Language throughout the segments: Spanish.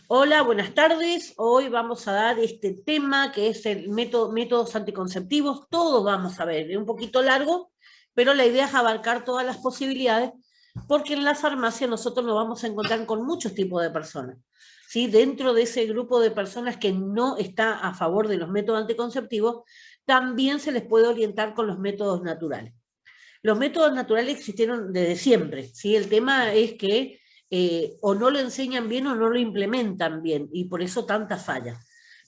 Hola, buenas tardes. Hoy vamos a dar este tema que es el métodos anticonceptivos. Todos vamos a ver, es un poquito largo, pero la idea es abarcar todas las posibilidades, porque en la farmacia nosotros nos vamos a encontrar con muchos tipos de personas. ¿Sí? Dentro de ese grupo de personas que no está a favor de los métodos anticonceptivos, también se les puede orientar con los métodos naturales. Los métodos naturales existieron desde siempre, ¿sí? El tema es que o no lo enseñan bien o no lo implementan bien, y por eso tantas fallas.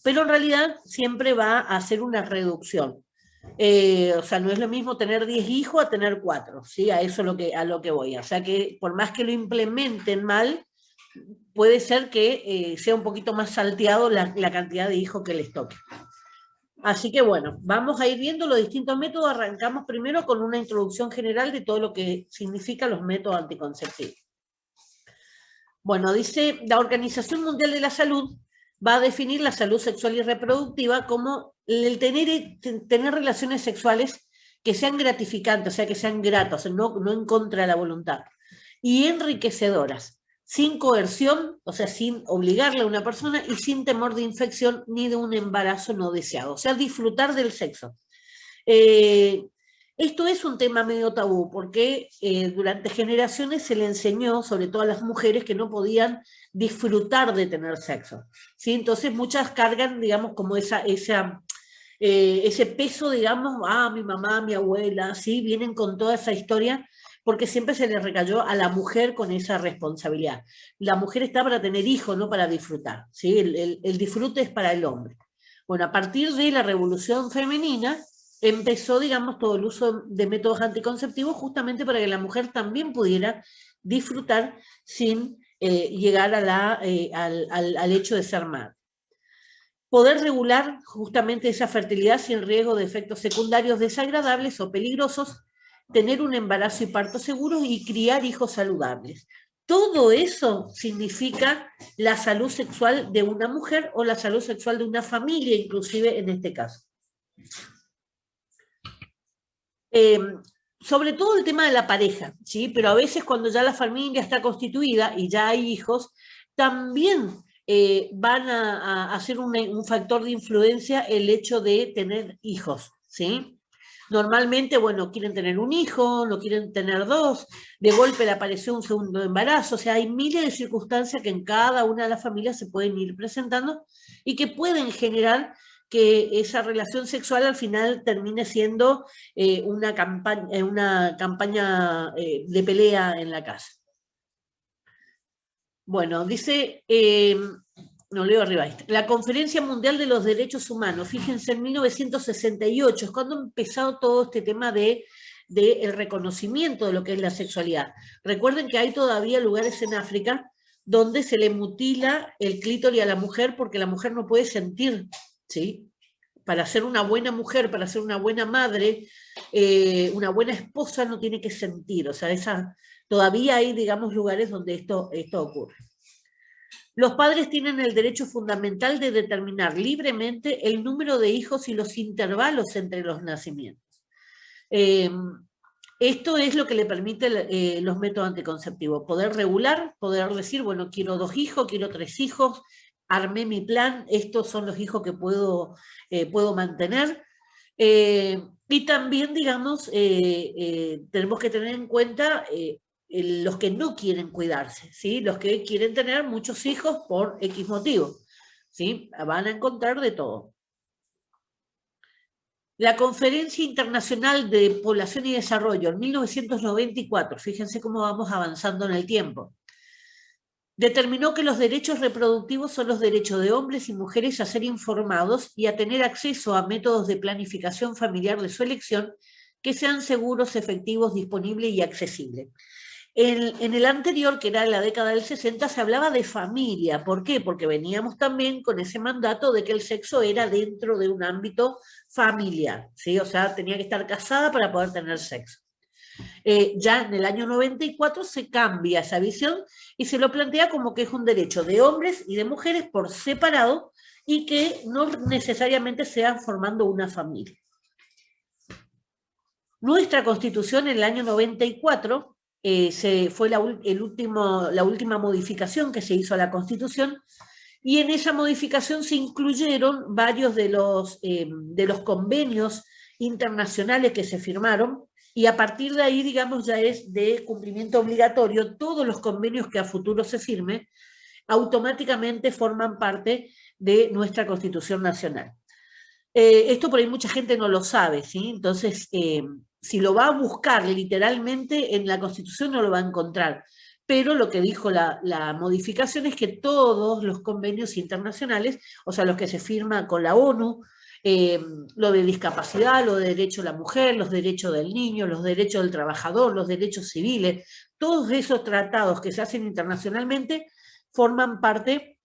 Pero en realidad siempre va a ser una reducción. O sea, no es lo mismo tener 10 hijos a tener 4, ¿sí? A eso es a lo que voy. O sea que por más que lo implementen mal, puede ser que sea un poquito más salteado la cantidad de hijos que les toque. Así que bueno, vamos a ir viendo los distintos métodos. Arrancamos primero con una introducción general de todo lo que significan los métodos anticonceptivos. Bueno, dice, la Organización Mundial de la Salud va a definir la salud sexual y reproductiva como el tener relaciones sexuales que sean gratificantes, o sea, que sean gratas, no en contra de la voluntad, y enriquecedoras, sin coerción, o sea, sin obligarle a una persona y sin temor de infección ni de un embarazo no deseado, o sea, disfrutar del sexo. Esto es un tema medio tabú, porque durante generaciones se le enseñó, sobre todo a las mujeres, que no podían disfrutar de tener sexo, ¿sí? Entonces muchas cargan, digamos, como ese peso, digamos, mi mamá, mi abuela, ¿sí? Vienen con toda esa historia, porque siempre se le recayó a la mujer con esa responsabilidad. La mujer está para tener hijos, no para disfrutar, ¿sí? El disfrute es para el hombre. Bueno, a partir de la revolución femenina, empezó, digamos, todo el uso de métodos anticonceptivos justamente para que la mujer también pudiera disfrutar sin llegar al hecho de ser madre. Poder regular justamente esa fertilidad sin riesgo de efectos secundarios desagradables o peligrosos, tener un embarazo y parto seguros y criar hijos saludables. Todo eso significa la salud sexual de una mujer o la salud sexual de una familia, inclusive en este caso. Eh, sobre todo el tema de la pareja, ¿sí? Pero a veces cuando ya la familia está constituida y ya hay hijos, también van a ser un factor de influencia el hecho de tener hijos, ¿sí? Normalmente, bueno, quieren tener un hijo, no quieren tener dos, de golpe le apareció un segundo embarazo, o sea, hay miles de circunstancias que en cada una de las familias se pueden ir presentando y que pueden generar que esa relación sexual al final termine siendo una campaña de pelea en la casa. Bueno, dice, no leo arriba, la Conferencia Mundial de los Derechos Humanos, fíjense, en 1968 es cuando empezó todo este tema de el reconocimiento de lo que es la sexualidad. Recuerden que hay todavía lugares en África donde se le mutila el clítoris a la mujer porque la mujer no puede sentir, ¿sí? Para ser una buena mujer, para ser una buena madre, una buena esposa no tiene que sentir, o sea, todavía hay, digamos, lugares donde esto ocurre. Los padres tienen el derecho fundamental de determinar libremente el número de hijos y los intervalos entre los nacimientos. Esto es lo que le permite los métodos anticonceptivos, poder regular, poder decir, bueno, quiero 2 hijos, quiero 3 hijos, armé mi plan, estos son los hijos que puedo mantener. Y también, digamos, tenemos que tener en cuenta los que no quieren cuidarse, ¿sí? Los que quieren tener muchos hijos por X motivo, ¿sí? Van a encontrar de todo. La Conferencia Internacional de Población y Desarrollo en 1994, fíjense cómo vamos avanzando en el tiempo, determinó que los derechos reproductivos son los derechos de hombres y mujeres a ser informados y a tener acceso a métodos de planificación familiar de su elección que sean seguros, efectivos, disponibles y accesibles. En el anterior, que era la década del 60, se hablaba de familia. ¿Por qué? Porque veníamos también con ese mandato de que el sexo era dentro de un ámbito familiar, ¿sí? O sea, tenía que estar casada para poder tener sexo. Ya en el año 94 se cambia esa visión y se lo plantea como que es un derecho de hombres y de mujeres por separado y que no necesariamente sean formando una familia. Nuestra Constitución en el año 94 fue la última modificación que se hizo a la Constitución, y en esa modificación se incluyeron varios de los convenios internacionales que se firmaron, y a partir de ahí, digamos, ya es de cumplimiento obligatorio. Todos los convenios que a futuro se firme automáticamente forman parte de nuestra Constitución Nacional. Esto por ahí mucha gente no lo sabe, ¿sí? Entonces, si lo va a buscar literalmente en la Constitución no lo va a encontrar, pero lo que dijo la modificación es que todos los convenios internacionales, o sea, los que se firman con la ONU, lo de discapacidad, lo de derecho de la mujer, los derechos del niño, los derechos del trabajador, los derechos civiles, todos esos tratados que se hacen internacionalmente forman parte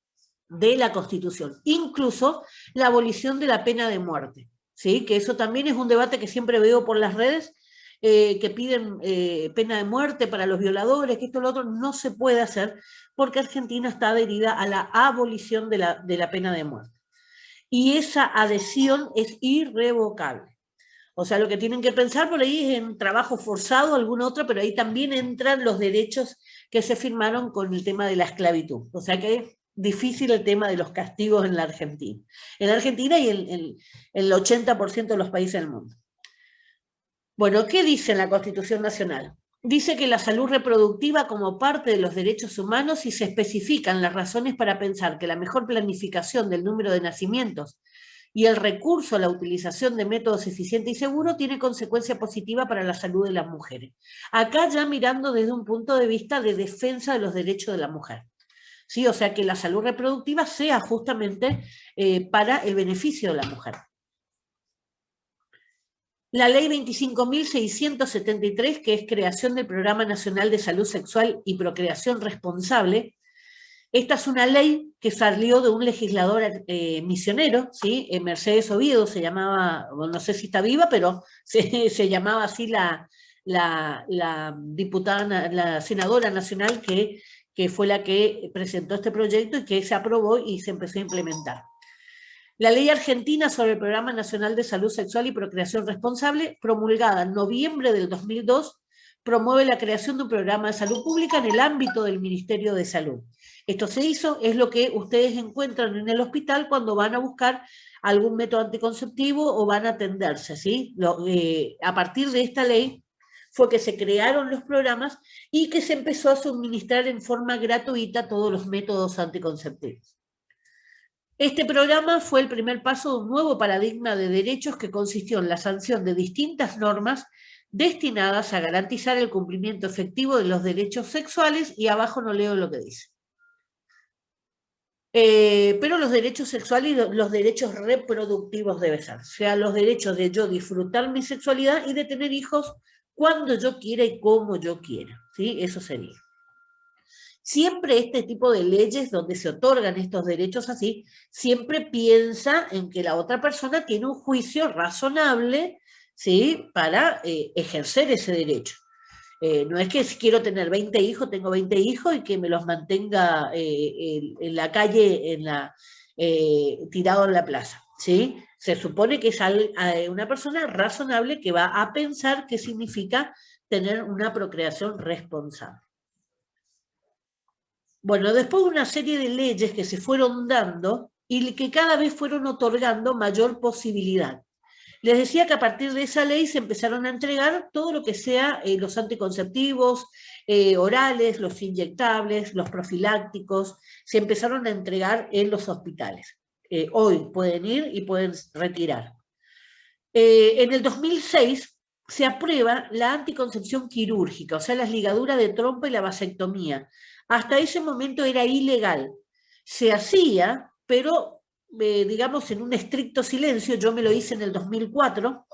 de la Constitución, incluso la abolición de la pena de muerte, ¿sí? Que eso también es un debate que siempre veo por las redes, que piden pena de muerte para los violadores, que esto lo otro no se puede hacer porque Argentina está adherida a la abolición de la pena de muerte. Y esa adhesión es irrevocable. O sea, lo que tienen que pensar por ahí es en trabajo forzado, algún otro, pero ahí también entran los derechos que se firmaron con el tema de la esclavitud. O sea que es difícil el tema de los castigos en la Argentina. En la Argentina y en el 80% de los países del mundo. Bueno, ¿qué dice en la Constitución Nacional? Dice que la salud reproductiva como parte de los derechos humanos, y se especifican las razones para pensar que la mejor planificación del número de nacimientos y el recurso a la utilización de métodos eficientes y seguros tiene consecuencia positiva para la salud de las mujeres. Acá ya mirando desde un punto de vista de defensa de los derechos de la mujer. ¿Sí? O sea, que la salud reproductiva sea justamente para el beneficio de la mujer. La ley 25.673, que es creación del Programa Nacional de Salud Sexual y Procreación Responsable. Esta es una ley que salió de un legislador misionero, ¿sí? Mercedes Oviedo se llamaba, no sé si está viva, pero se llamaba así la diputada, la senadora nacional que fue la que presentó este proyecto y que se aprobó y se empezó a implementar. La ley argentina sobre el Programa Nacional de Salud Sexual y Procreación Responsable, promulgada en noviembre del 2002, promueve la creación de un programa de salud pública en el ámbito del Ministerio de Salud. Esto se hizo, es lo que ustedes encuentran en el hospital cuando van a buscar algún método anticonceptivo o van a atenderse, ¿sí? A partir de esta ley fue que se crearon los programas y que se empezó a suministrar en forma gratuita todos los métodos anticonceptivos. Este programa fue el primer paso de un nuevo paradigma de derechos que consistió en la sanción de distintas normas destinadas a garantizar el cumplimiento efectivo de los derechos sexuales, y abajo no leo lo que dice. Pero los derechos sexuales y los derechos reproductivos deben ser, o sea, los derechos de yo disfrutar mi sexualidad y de tener hijos cuando yo quiera y como yo quiera, ¿sí? Eso sería. Siempre este tipo de leyes donde se otorgan estos derechos así, siempre piensa en que la otra persona tiene un juicio razonable, ¿sí? Para ejercer ese derecho. No es que si quiero tener 20 hijos, tengo 20 hijos y que me los mantenga en la calle, tirado en la plaza, ¿sí? Se supone que es una persona razonable que va a pensar qué significa tener una procreación responsable. Bueno, después de una serie de leyes que se fueron dando y que cada vez fueron otorgando mayor posibilidad. Les decía que a partir de esa ley se empezaron a entregar todo lo que sea los anticonceptivos, orales, los inyectables, los profilácticos, se empezaron a entregar en los hospitales. Hoy pueden ir y pueden retirar. En el 2006 se aprueba la anticoncepción quirúrgica, o sea, las ligaduras de trompa y la vasectomía. Hasta ese momento era ilegal. Se hacía, pero digamos en un estricto silencio. Yo me lo hice en el 2004,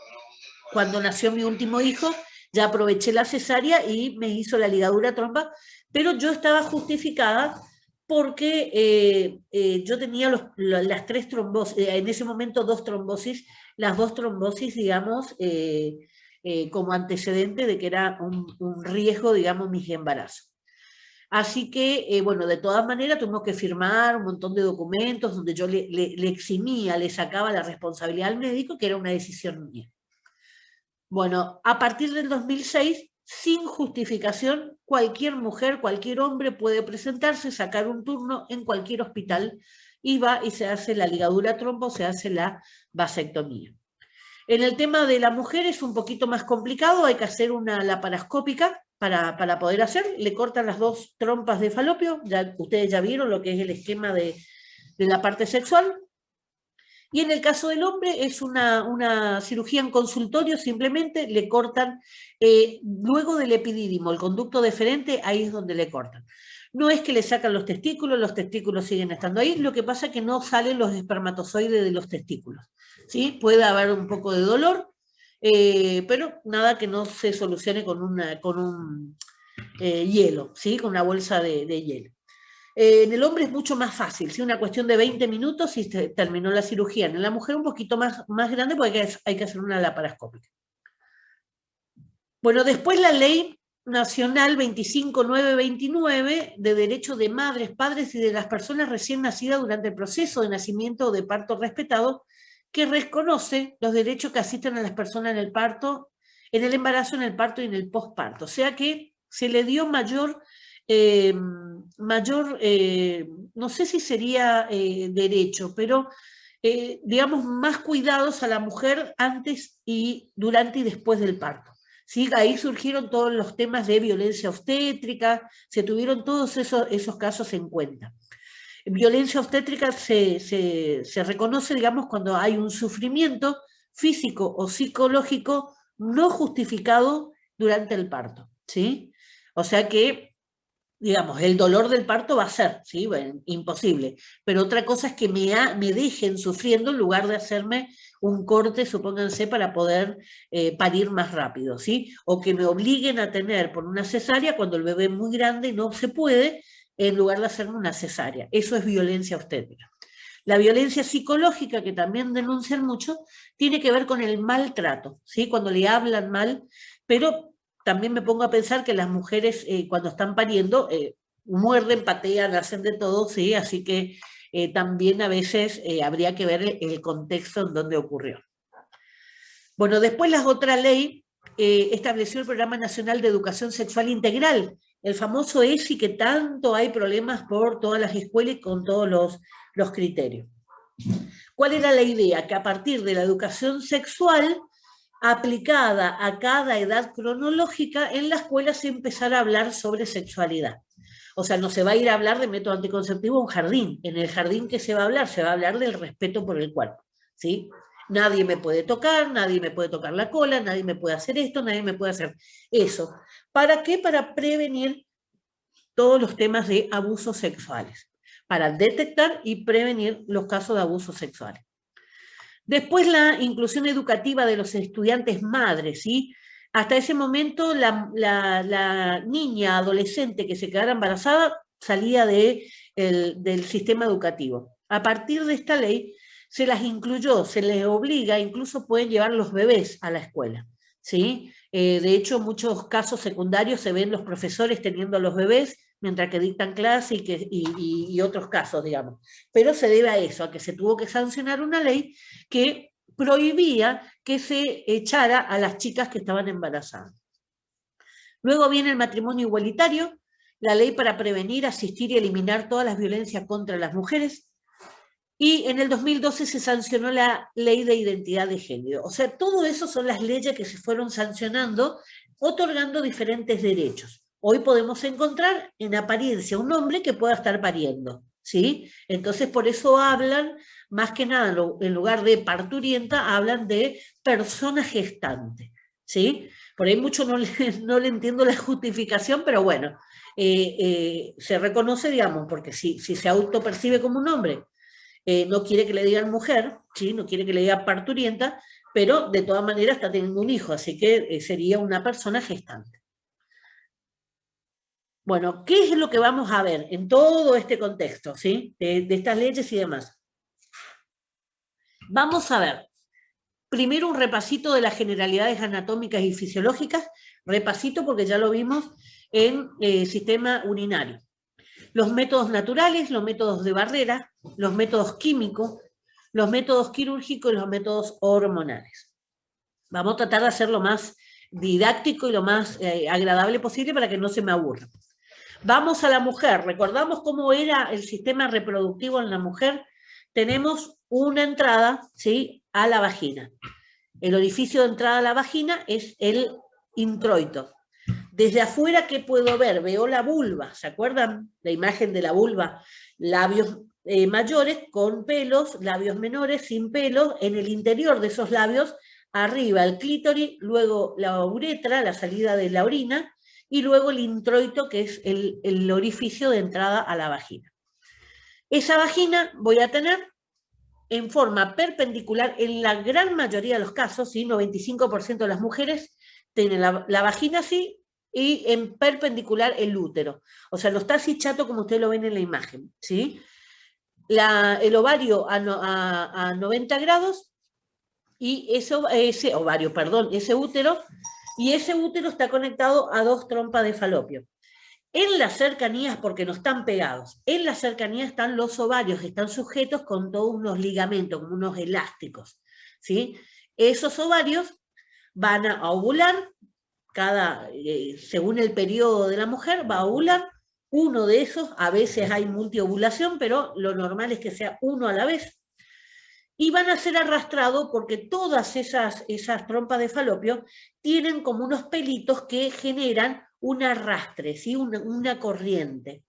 cuando nació mi último hijo, ya aproveché la cesárea y me hizo la ligadura de trompa, pero yo estaba justificada porque yo tenía las 3 trombosis, en ese momento 2 trombosis, las 2 trombosis, digamos, como antecedente de que era un riesgo, digamos, mis embarazos. Así que, bueno, de todas maneras tuvimos que firmar un montón de documentos donde yo le eximía, le sacaba la responsabilidad al médico, que era una decisión mía. Bueno, a partir del 2006, sin justificación, cualquier mujer, cualquier hombre puede presentarse, sacar un turno en cualquier hospital y va y se hace la ligadura trompa o se hace la vasectomía. En el tema de la mujer es un poquito más complicado, hay que hacer una laparoscópica para poder hacer, le cortan las 2 trompas de falopio, ya, ustedes ya vieron lo que es el esquema de la parte sexual. Y en el caso del hombre es una cirugía en consultorio, simplemente le cortan, luego del epidídimo, el conducto deferente, ahí es donde le cortan. No es que le sacan los testículos siguen estando ahí, lo que pasa es que no salen los espermatozoides de los testículos, ¿sí? Puede haber un poco de dolor, pero nada que no se solucione con un hielo, ¿sí? Con una bolsa de hielo. En el hombre es mucho más fácil, ¿sí? Una cuestión de 20 minutos y se terminó la cirugía. En la mujer un poquito más grande porque hay que hacer una laparoscópica. Bueno, después la ley nacional 25929 de derecho de madres, padres y de las personas recién nacidas durante el proceso de nacimiento o de parto respetado, que reconoce los derechos que asisten a las personas en el parto, en el embarazo, en el parto y en el posparto. O sea que se le dio mayor, no sé si sería derecho, pero digamos más cuidados a la mujer antes y durante y después del parto. ¿Sí? Ahí surgieron todos los temas de violencia obstétrica, se tuvieron todos esos casos en cuenta. Violencia obstétrica se reconoce, digamos, cuando hay un sufrimiento físico o psicológico no justificado durante el parto, ¿sí? O sea que, digamos, el dolor del parto va a ser, ¿sí? Bueno, imposible. Pero otra cosa es que me dejen sufriendo en lugar de hacerme un corte, supónganse, para poder parir más rápido, ¿sí? O que me obliguen a tener por una cesárea cuando el bebé es muy grande y no se puede, en lugar de hacerme una cesárea. Eso es violencia obstétrica. La violencia psicológica, que también denuncian mucho, tiene que ver con el maltrato, ¿sí? Cuando le hablan mal, pero también me pongo a pensar que las mujeres cuando están pariendo muerden, patean, hacen de todo, ¿sí? Así que también a veces habría que ver el contexto en donde ocurrió. Bueno, después la otra ley estableció el Programa Nacional de Educación Sexual Integral, el famoso ESI, que tanto hay problemas por todas las escuelas y con todos los criterios. ¿Cuál era la idea? Que a partir de la educación sexual aplicada a cada edad cronológica, en la escuela se empezara a hablar sobre sexualidad. O sea, no se va a ir a hablar de método anticonceptivo en un jardín. En el jardín, ¿qué se va a hablar? Se va a hablar del respeto por el cuerpo, ¿sí? Nadie me puede tocar, nadie me puede tocar la cola, nadie me puede hacer esto, nadie me puede hacer eso. ¿Para qué? Para prevenir todos los temas de abusos sexuales, para detectar y prevenir los casos de abusos sexuales. Después la inclusión educativa de los estudiantes madres, ¿sí? Hasta ese momento la niña adolescente que se quedara embarazada salía del sistema educativo. A partir de esta ley se las incluyó, se les obliga, incluso pueden llevar los bebés a la escuela, ¿sí? De hecho, en muchos casos secundarios se ven los profesores teniendo a los bebés mientras que dictan clase y otros casos, digamos. Pero se debe a eso, a que se tuvo que sancionar una ley que prohibía que se echara a las chicas que estaban embarazadas. Luego viene el matrimonio igualitario, la ley para prevenir, asistir y eliminar todas las violencias contra las mujeres, y en el 2012 se sancionó la ley de identidad de género. O sea, todo eso son las leyes que se fueron sancionando, otorgando diferentes derechos. Hoy podemos encontrar en apariencia un hombre que pueda estar pariendo, ¿sí? Entonces, por eso hablan, más que nada, en lugar de parturienta, hablan de persona gestante, ¿sí? Por ahí mucho no le entiendo la justificación, pero bueno, se reconoce, digamos, porque si se autopercibe como un hombre, no quiere que le digan mujer, ¿sí? No quiere que le digan parturienta, pero de todas maneras está teniendo un hijo, así que sería una persona gestante. Bueno, ¿qué es lo que vamos a ver en todo este contexto, ¿sí? de estas leyes y demás? Vamos a ver, primero un repasito de las generalidades anatómicas y fisiológicas, repasito porque ya lo vimos en sistema urinario. Los métodos naturales, los métodos de barrera, los métodos químicos, los métodos quirúrgicos y los métodos hormonales. Vamos a tratar de hacer lo más didáctico y lo más agradable posible para que no se me aburra. Vamos a la mujer. ¿Recordamos cómo era el sistema reproductivo en la mujer? tenemos una entrada, ¿sí?, a la vagina. El orificio de entrada a la vagina es el introito. Desde afuera, ¿qué puedo ver? Veo la vulva, ¿se acuerdan? La imagen de la vulva, labios mayores con pelos, labios menores sin pelos, en el interior de esos labios, arriba el clítoris, luego la uretra, la salida de la orina, y luego el introito, que es el orificio de entrada a la vagina. Esa vagina voy a tener en forma perpendicular, en la gran mayoría de los casos, ¿sí? 95% de las mujeres tienen la vagina así, y en perpendicular el útero. O sea, no está así chato como ustedes lo ven en la imagen, ¿sí? El ovario a 90 grados, y ese útero, y ese útero está conectado a 2 trompas de falopio. En las cercanías, porque no están pegados, en las cercanías están los ovarios, están sujetos con todos unos ligamentos, como unos elásticos, ¿sí? Esos ovarios van a ovular, según el periodo de la mujer, va a ovular uno de esos, a veces hay multiovulación, pero lo normal es que sea uno a la vez, y van a ser arrastrados porque todas esas trompas de falopio tienen como unos pelitos que generan un arrastre, ¿sí? una corriente.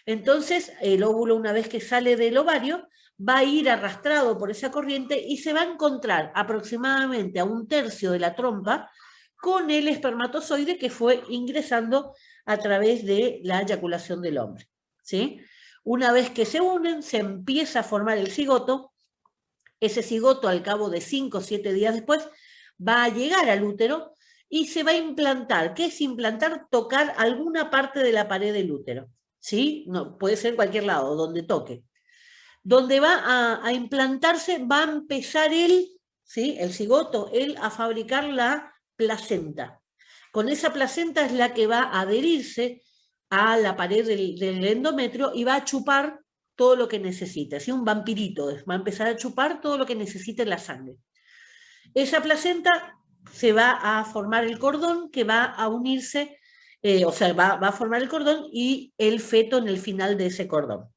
Entonces, el óvulo, una vez que sale del ovario, va a ir arrastrado por esa corriente y se va a encontrar aproximadamente a 1/3 de la trompa con el espermatozoide que fue ingresando a través de la eyaculación del hombre, ¿sí? Una vez que se unen, se empieza a formar el cigoto. Ese cigoto, al cabo de 5 o 7 días después, va a llegar al útero y se va a implantar. ¿Qué es implantar? Tocar alguna parte de la pared del útero, ¿sí? No, puede ser en cualquier lado, donde toque. Donde va a implantarse, va a empezar ¿sí?, el cigoto, a fabricar la placenta. Con esa placenta es la que va a adherirse a la pared del endometrio y va a chupar todo lo que necesite, ¿sí? Un vampirito, va a empezar a chupar todo lo que necesite en la sangre. Esa placenta se va a formar el cordón que va a unirse, va a formar el cordón y el feto en el final de ese cordón.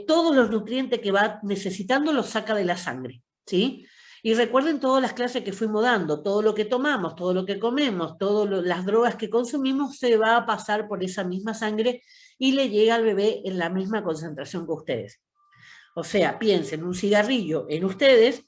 Todos los nutrientes que va necesitando los saca de la sangre, ¿sí? Y recuerden todas las clases que fuimos dando, todo lo que tomamos, todo lo que comemos, todas las drogas que consumimos se va a pasar por esa misma sangre y le llega al bebé en la misma concentración que ustedes. O sea, piensen un cigarrillo en ustedes,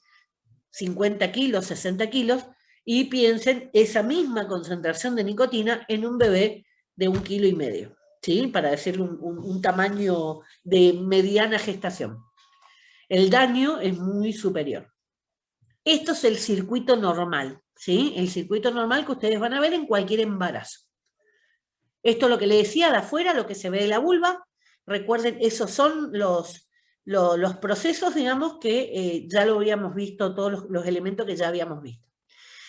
50 kilos, 60 kilos, y piensen esa misma concentración de nicotina en un bebé de 1,5 kilos, ¿sí? Para decirle un tamaño de mediana gestación. El daño es muy superior. Esto es el circuito normal, ¿sí? El circuito normal que ustedes van a ver en cualquier embarazo. Esto es lo que le decía de afuera, lo que se ve de la vulva. Recuerden, esos son los procesos, digamos, que ya lo habíamos visto, todos los elementos que ya habíamos visto.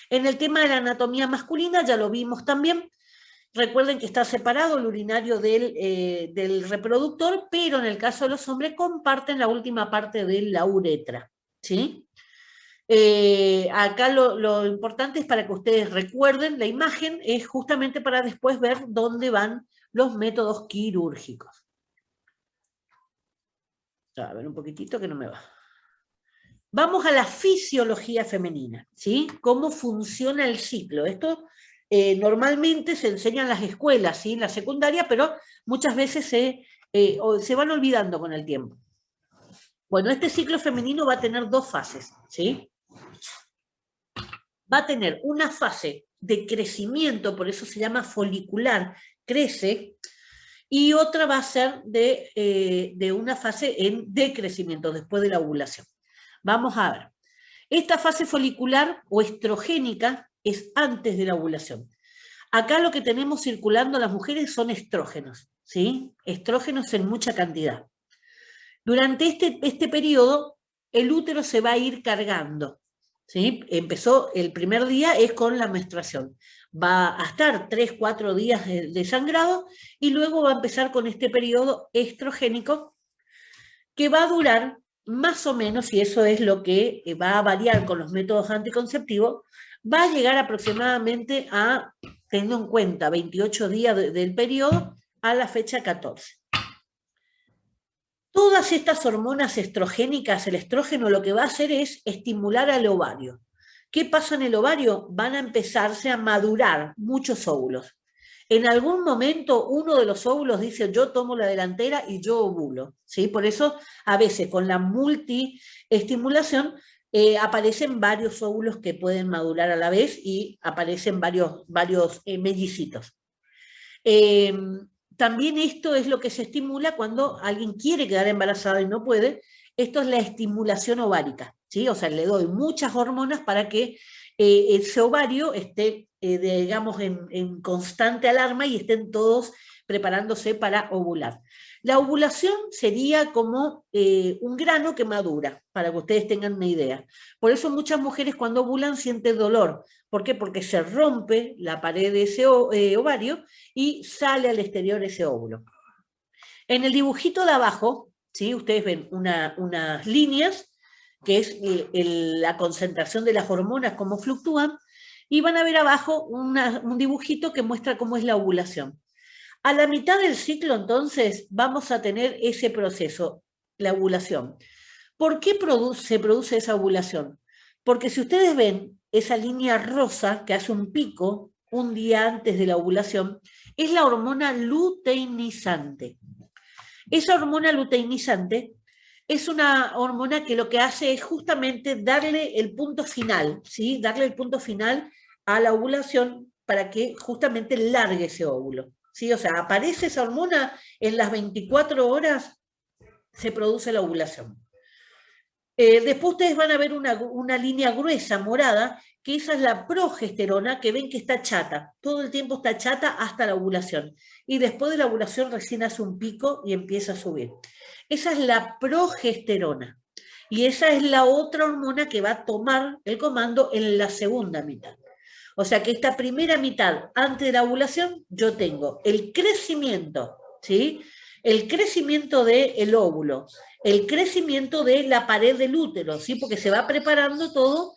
En el tema de la anatomía masculina ya lo vimos también. Recuerden que está separado el urinario del reproductor, pero en el caso de los hombres comparten la última parte de la uretra, ¿sí? Acá lo importante es para que ustedes recuerden, la imagen es justamente para después ver dónde van los métodos quirúrgicos. A ver un poquitito que no me va. Vamos a la fisiología femenina, ¿sí? ¿Cómo funciona el ciclo? Esto normalmente se enseña en las escuelas, ¿sí?, en la secundaria, pero muchas veces se van olvidando con el tiempo. Bueno, este ciclo femenino va a tener 2 fases, ¿sí? Va a tener una fase de crecimiento, por eso se llama folicular, crece, y otra va a ser de una fase en decrecimiento, después de la ovulación. Vamos a ver. Esta fase folicular o estrogénica es antes de la ovulación. Acá lo que tenemos circulando las mujeres son estrógenos, ¿sí? Estrógenos en mucha cantidad. Durante este periodo, el útero se va a ir cargando, ¿sí? Empezó el primer día es con la menstruación. Va a estar 3, 4 días de sangrado y luego va a empezar con este periodo estrogénico que va a durar más o menos, y eso es lo que va a variar con los métodos anticonceptivos, va a llegar aproximadamente a, teniendo en cuenta 28 días del periodo, a la fecha 14. Todas estas hormonas estrogénicas, el estrógeno lo que va a hacer es estimular al ovario. ¿Qué pasa en el ovario? Van a empezarse a madurar muchos óvulos. En algún momento uno de los óvulos dice yo tomo la delantera y yo ovulo, ¿sí? Por eso a veces con la multiestimulación aparecen varios óvulos que pueden madurar a la vez y aparecen varios mellicitos. Eh, También esto es lo que se estimula cuando alguien quiere quedar embarazada y no puede. Esto es la estimulación ovárica, ¿sí? O sea, le doy muchas hormonas para que ese ovario esté, digamos, en constante alarma y estén todos preparándose para ovular. La ovulación sería como un grano que madura, para que ustedes tengan una idea. Por eso muchas mujeres cuando ovulan sienten dolor. ¿Por qué? Porque se rompe la pared de ese ovario y sale al exterior ese óvulo. En el dibujito de abajo, ¿sí? Ustedes ven unas líneas, que es la concentración de las hormonas, cómo fluctúan, y van a ver abajo un dibujito que muestra cómo es la ovulación. A la mitad del ciclo, entonces, vamos a tener ese proceso, la ovulación. ¿Por qué se produce esa ovulación? Porque si ustedes ven esa línea rosa que hace un pico un día antes de la ovulación, es la hormona luteinizante. Esa hormona luteinizante es una hormona que lo que hace es justamente darle el punto final, ¿sí? Darle el punto final a la ovulación para que justamente largue ese óvulo, ¿sí? O sea, aparece esa hormona en las 24 horas, se produce la ovulación. Después ustedes van a ver una línea gruesa, morada, que esa es la progesterona, que ven que está chata. Todo el tiempo está chata hasta la ovulación. Y después de la ovulación recién hace un pico y empieza a subir. Esa es la progesterona. Y esa es la otra hormona que va a tomar el comando en la segunda mitad. O sea que esta primera mitad, antes de la ovulación, yo tengo el crecimiento, ¿sí? El crecimiento del óvulo, el crecimiento de la pared del útero, ¿sí? Porque se va preparando todo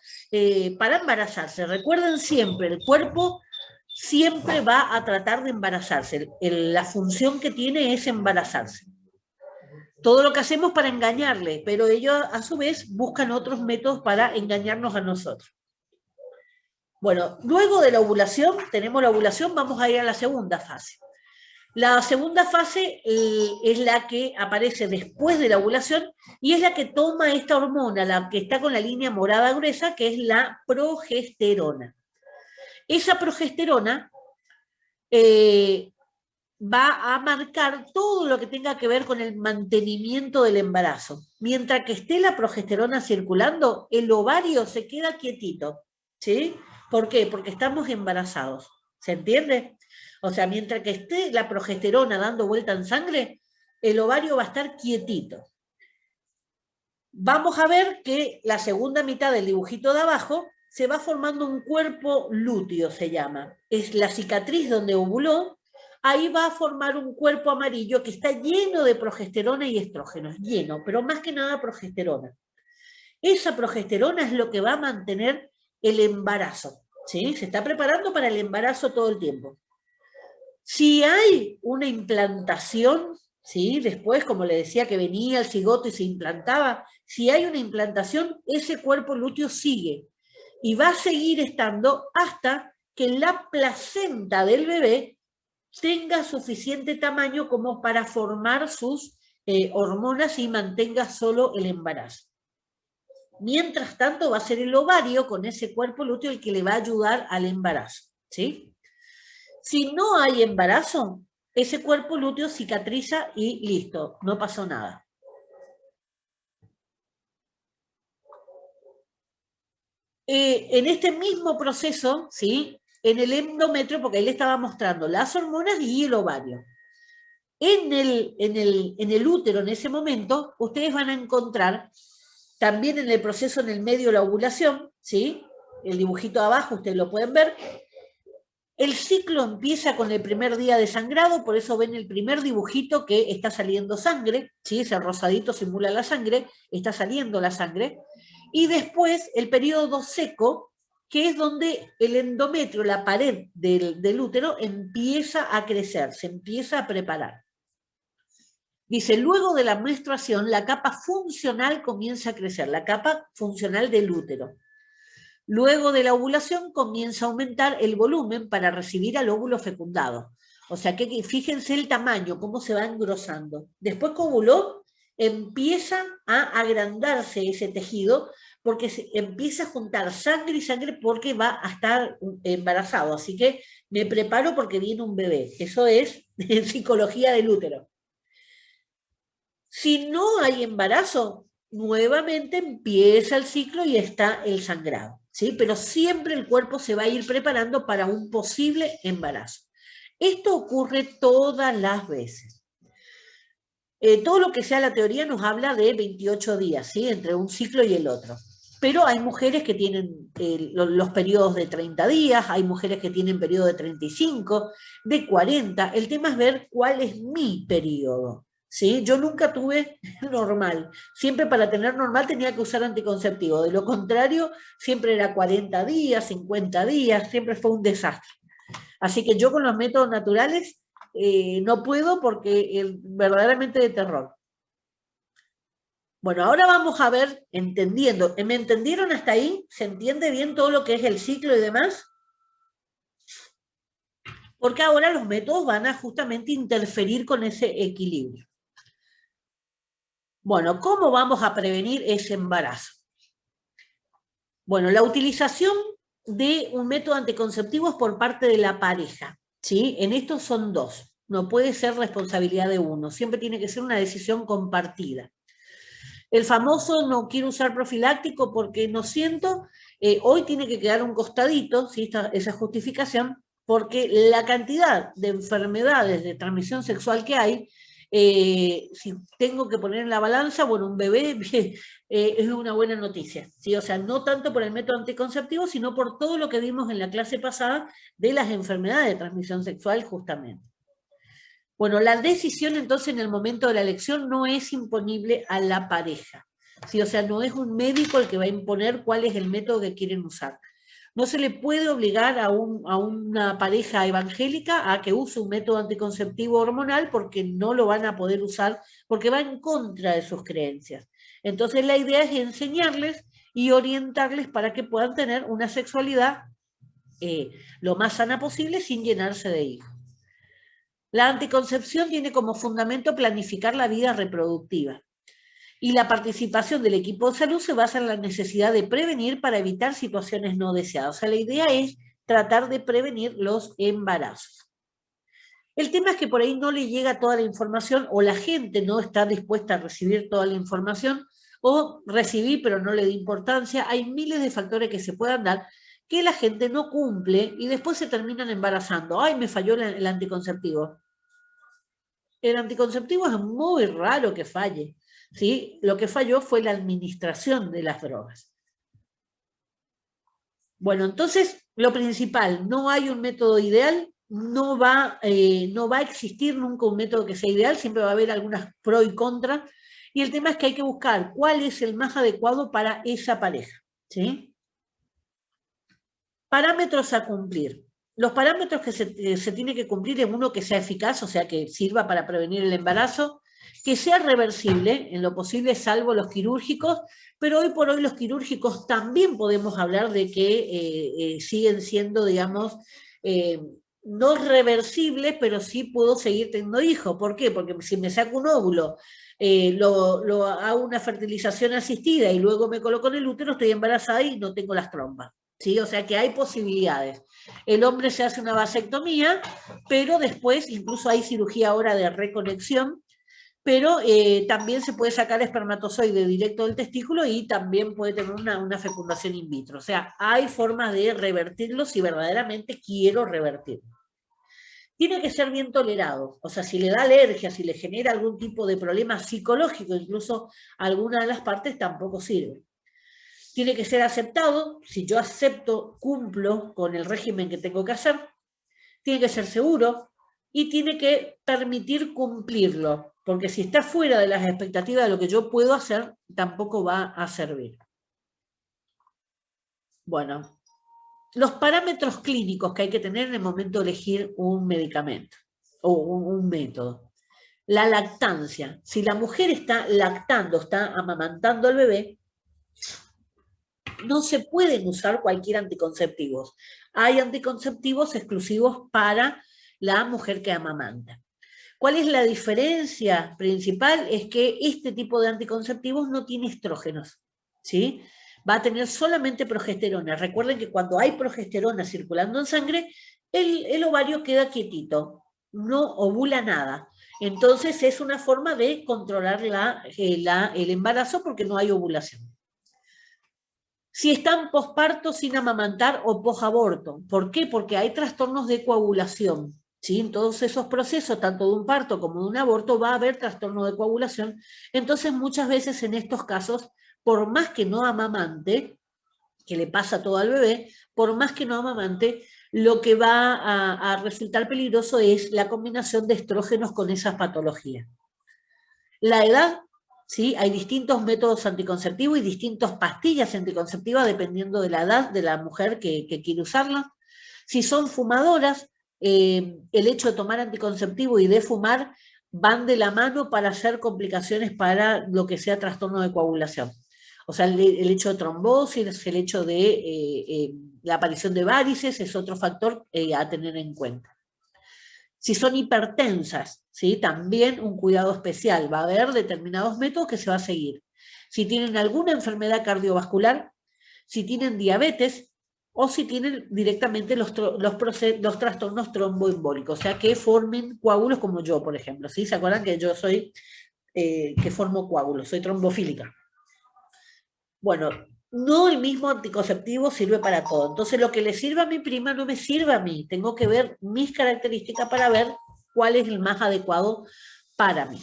para embarazarse. Recuerden siempre, el cuerpo siempre va a tratar de embarazarse. La función que tiene es embarazarse. Todo lo que hacemos para engañarle, pero ellos a su vez buscan otros métodos para engañarnos a nosotros. Bueno, luego de la ovulación, tenemos la ovulación, vamos a ir a la segunda fase. La segunda fase es la que aparece después de la ovulación y es la que toma esta hormona, la que está con la línea morada gruesa, que es la progesterona. Esa progesterona va a marcar todo lo que tenga que ver con el mantenimiento del embarazo. Mientras que esté la progesterona circulando, el ovario se queda quietito, ¿sí? ¿Por qué? Porque estamos embarazados, ¿se entiende? O sea, mientras que esté la progesterona dando vuelta en sangre, el ovario va a estar quietito. Vamos a ver que la segunda mitad del dibujito de abajo se va formando un cuerpo lúteo, se llama. Es la cicatriz donde ovuló. Ahí va a formar un cuerpo amarillo que está lleno de progesterona y estrógenos, lleno, pero más que nada progesterona. Esa progesterona es lo que va a mantener el embarazo, ¿sí? Se está preparando para el embarazo todo el tiempo. Si hay una implantación, ¿sí? Después, como le decía, que venía el cigoto y se implantaba, si hay una implantación, ese cuerpo lúteo sigue y va a seguir estando hasta que la placenta del bebé tenga suficiente tamaño como para formar sus hormonas y mantenga solo el embarazo. Mientras tanto, va a ser el ovario con ese cuerpo lúteo el que le va a ayudar al embarazo, ¿sí? Si no hay embarazo, ese cuerpo lúteo cicatriza y listo, no pasó nada. En este mismo proceso, ¿sí? En el endometrio, porque ahí le estaba mostrando las hormonas y el ovario. En el útero, en ese momento, ustedes van a encontrar, también en el proceso en el medio de la ovulación, ¿sí? El dibujito de abajo, ustedes lo pueden ver. El ciclo empieza con el primer día de sangrado, por eso ven el primer dibujito que está saliendo sangre, ¿sí? Ese rosadito simula la sangre, está saliendo la sangre. Y después el periodo seco, que es donde el endometrio, la pared del útero, empieza a crecer, se empieza a preparar. Dice, luego de la menstruación, la capa funcional comienza a crecer, la capa funcional del útero. Luego de la ovulación comienza a aumentar el volumen para recibir al óvulo fecundado. O sea que fíjense el tamaño, cómo se va engrosando. Después que ovuló, empieza a agrandarse ese tejido porque empieza a juntar sangre y sangre porque va a estar embarazado. Así que me preparo porque viene un bebé. Eso es psicología del útero. Si no hay embarazo, nuevamente empieza el ciclo y está el sangrado, ¿sí? Pero siempre el cuerpo se va a ir preparando para un posible embarazo. Esto ocurre todas las veces. Todo lo que sea la teoría nos habla de 28 días, ¿sí? Entre un ciclo y el otro. Pero hay mujeres que tienen los periodos de 30 días, hay mujeres que tienen periodo de 35, de 40. El tema es ver cuál es mi periodo. ¿Sí? Yo nunca tuve normal. Siempre para tener normal tenía que usar anticonceptivo. De lo contrario, siempre era 40 días, 50 días, siempre fue un desastre. Así que yo con los métodos naturales no puedo porque es verdaderamente de terror. Bueno, ahora vamos a ver, entendiendo. ¿Me entendieron hasta ahí? ¿Se entiende bien todo lo que es el ciclo y demás? Porque ahora los métodos van a justamente interferir con ese equilibrio. Bueno, ¿cómo vamos a prevenir ese embarazo? Bueno, la utilización de un método anticonceptivo por parte de la pareja, ¿sí? En estos son dos. No puede ser responsabilidad de uno. Siempre tiene que ser una decisión compartida. El famoso no quiero usar profiláctico porque no siento, hoy tiene que quedar un costadito, ¿sí? Esa justificación, porque la cantidad de enfermedades de transmisión sexual que hay, si tengo que poner en la balanza, bueno, un bebé es una buena noticia, ¿sí? O sea, no tanto por el método anticonceptivo, sino por todo lo que vimos en la clase pasada de las enfermedades de transmisión sexual justamente. Bueno, la decisión entonces en el momento de la elección no es imponible a la pareja, ¿sí? O sea, no es un médico el que va a imponer cuál es el método que quieren usar. No se le puede obligar a una pareja evangélica a que use un método anticonceptivo hormonal porque no lo van a poder usar, porque va en contra de sus creencias. Entonces la idea es enseñarles y orientarles para que puedan tener una sexualidad lo más sana posible sin llenarse de hijos. La anticoncepción tiene como fundamento planificar la vida reproductiva y la participación del equipo de salud se basa en la necesidad de prevenir para evitar situaciones no deseadas. O sea, la idea es tratar de prevenir los embarazos. El tema es que por ahí no le llega toda la información o la gente no está dispuesta a recibir toda la información o recibir pero no le da importancia. Hay miles de factores que se puedan dar que la gente no cumple y después se terminan embarazando. Ay, me falló el anticonceptivo. El anticonceptivo es muy raro que falle, ¿sí? Lo que falló fue la administración de las drogas. Bueno, entonces, lo principal, no hay un método ideal, no va a existir nunca un método que sea ideal, siempre va a haber algunas pro y contra, y el tema es que hay que buscar cuál es el más adecuado para esa pareja, ¿sí? Parámetros a cumplir. Los parámetros que se tiene que cumplir es uno que sea eficaz, o sea, que sirva para prevenir el embarazo, que sea reversible en lo posible, salvo los quirúrgicos, pero hoy por hoy los quirúrgicos también podemos hablar de que siguen siendo, digamos, no reversibles, pero sí puedo seguir teniendo hijos. ¿Por qué? Porque si me saco un óvulo, lo hago una fertilización asistida y luego me coloco en el útero, estoy embarazada y no tengo las trompas. ¿Sí? O sea que hay posibilidades. El hombre se hace una vasectomía, pero después incluso hay cirugía ahora de reconexión, pero también se puede sacar espermatozoide directo del testículo y también puede tener una fecundación in vitro. O sea, hay formas de revertirlo si verdaderamente quiero revertirlo. Tiene que ser bien tolerado, o sea, si le da alergia, si le genera algún tipo de problema psicológico, incluso alguna de las partes tampoco sirve. Tiene que ser aceptado, si yo acepto, cumplo con el régimen que tengo que hacer, tiene que ser seguro y tiene que permitir cumplirlo, porque si está fuera de las expectativas de lo que yo puedo hacer, tampoco va a servir. Bueno, los parámetros clínicos que hay que tener en el momento de elegir un medicamento o un método. La lactancia. Si la mujer está lactando, está amamantando al bebé, no se pueden usar cualquier anticonceptivo. Hay anticonceptivos exclusivos para la mujer que amamanta. ¿Cuál es la diferencia principal? Es que este tipo de anticonceptivos no tiene estrógenos, ¿sí? Va a tener solamente progesterona. Recuerden que cuando hay progesterona circulando en sangre, el ovario queda quietito, no ovula nada. Entonces es una forma de controlar el embarazo porque no hay ovulación. Si están posparto sin amamantar o posaborto. ¿Por qué? Porque hay trastornos de coagulación. ¿Sí? En todos esos procesos, tanto de un parto como de un aborto, va a haber trastorno de coagulación. Entonces, muchas veces en estos casos, por más que no amamante, que le pasa todo al bebé, por más que no amamante, lo que va a resultar peligroso es la combinación de estrógenos con esas patologías. La edad, ¿sí? Hay distintos métodos anticonceptivos y distintas pastillas anticonceptivas dependiendo de la edad de la mujer que quiere usarla. Si son fumadoras, el hecho de tomar anticonceptivo y de fumar van de la mano para hacer complicaciones para lo que sea trastorno de coagulación. O sea, el hecho de trombosis, el hecho de la aparición de varices es otro factor a tener en cuenta. Si son hipertensas, ¿sí? También un cuidado especial. Va a haber determinados métodos que se va a seguir. Si tienen alguna enfermedad cardiovascular, si tienen diabetes o si tienen directamente los trastornos tromboembólicos, o sea, que formen coágulos como yo, por ejemplo. ¿Sí? ¿Se acuerdan que yo soy, que formo coágulos? Soy trombofílica. Bueno, no el mismo anticonceptivo sirve para todo. Entonces, lo que le sirve a mi prima no me sirve a mí. Tengo que ver mis características para ver cuál es el más adecuado para mí.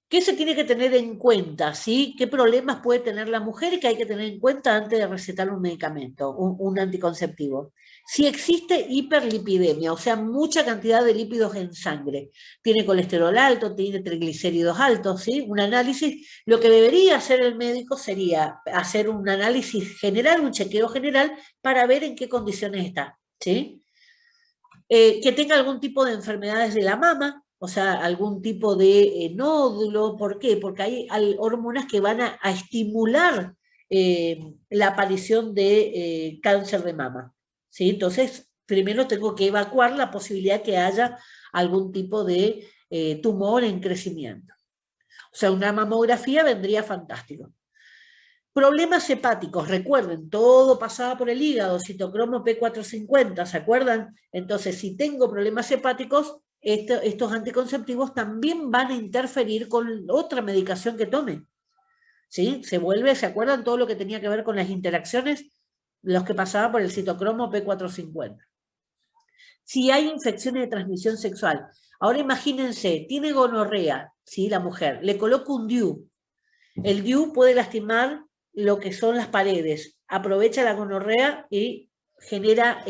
¿Qué se tiene que tener en cuenta? ¿Sí? ¿Qué problemas puede tener la mujer y qué hay que tener en cuenta antes de recetar un medicamento, un anticonceptivo? Si existe hiperlipidemia, o sea, mucha cantidad de lípidos en sangre, tiene colesterol alto, tiene triglicéridos altos, ¿sí? Un análisis, lo que debería hacer el médico sería hacer un análisis general, un chequeo general, para ver en qué condiciones está, ¿sí? Que tenga algún tipo de enfermedades de la mama, o sea, algún tipo de nódulo. ¿Por qué? Porque hay hormonas que van a estimular la aparición de cáncer de mama. ¿Sí? Entonces, primero tengo que evacuar la posibilidad que haya algún tipo de tumor en crecimiento. O sea, una mamografía vendría fantástico. Problemas hepáticos, recuerden, todo pasaba por el hígado, citocromo P450, ¿se acuerdan? Entonces, si tengo problemas hepáticos, estos anticonceptivos también van a interferir con otra medicación que tome. ¿Sí? ¿Se acuerdan todo lo que tenía que ver con las interacciones? Los que pasaban por el citocromo P450. Si hay infecciones de transmisión sexual, ahora imagínense, tiene gonorrea, ¿sí? La mujer, le coloco un DIU. El DIU puede lastimar lo que son las paredes, aprovecha la gonorrea y genera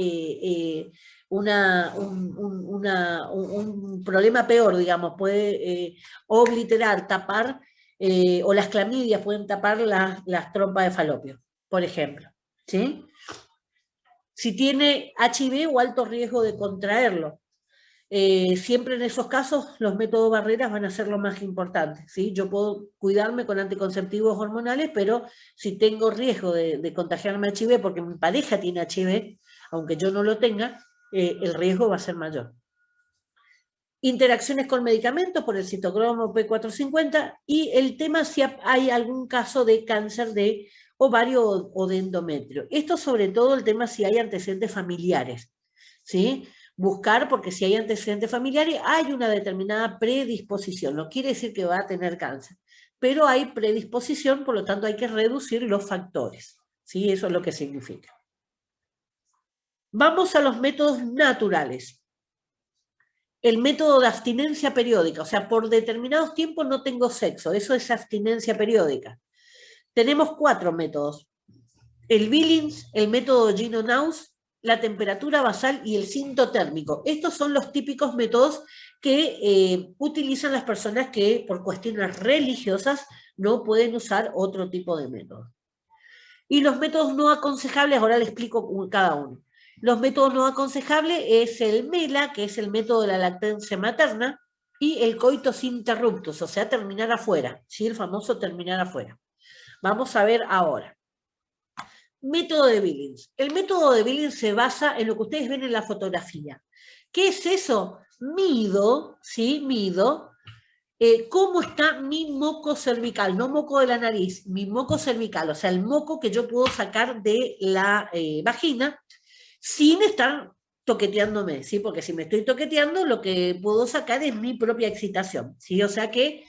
un problema peor, digamos, puede obliterar, tapar, o las clamidias pueden tapar las trompas de falopio, por ejemplo. ¿Sí? Si tiene HIV o alto riesgo de contraerlo. Siempre en esos casos los métodos barreras van a ser lo más importante, ¿sí? Yo puedo cuidarme con anticonceptivos hormonales, pero si tengo riesgo de contagiarme HIV porque mi pareja tiene HIV, aunque yo no lo tenga, el riesgo va a ser mayor. Interacciones con medicamentos por el citocromo P450 y el tema si hay algún caso de cáncer de ovario o de endometrio. Esto sobre todo el tema si hay antecedentes familiares, ¿sí? Buscar, porque si hay antecedentes familiares hay una determinada predisposición, no quiere decir que va a tener cáncer, pero hay predisposición, por lo tanto hay que reducir los factores, ¿sí? Eso es lo que significa. Vamos a los métodos naturales. El método de abstinencia periódica, o sea, por determinados tiempos no tengo sexo, eso es abstinencia periódica. Tenemos 4 métodos. El Billings, el método Gino-Naus, la temperatura basal y el cinto térmico. Estos son los típicos métodos que utilizan las personas que por cuestiones religiosas no pueden usar otro tipo de método. Y los métodos no aconsejables, ahora les explico cada uno. Los métodos no aconsejables es el MELA, que es el método de la lactancia materna, y el coitus interruptus, o sea, terminar afuera, ¿sí? El famoso terminar afuera. Vamos a ver ahora. Método de Billings. El método de Billings se basa en lo que ustedes ven en la fotografía. ¿Qué es eso? Mido, ¿sí? Mido cómo está mi moco cervical, no moco de la nariz, mi moco cervical, o sea, el moco que yo puedo sacar de la vagina sin estar toqueteándome, ¿sí? Porque si me estoy toqueteando, lo que puedo sacar es mi propia excitación, ¿sí? O sea que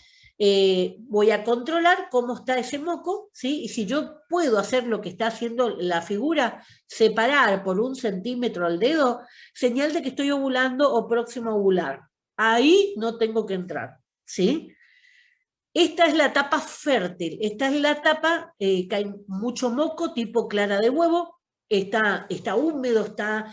voy a controlar cómo está ese moco, ¿sí? Y si yo puedo hacer lo que está haciendo la figura, separar por 1 centímetro al dedo, señal de que estoy ovulando o próximo a ovular. Ahí no tengo que entrar, ¿sí? Esta es la etapa fértil, esta es la etapa que hay mucho moco, tipo clara de huevo, está húmedo, está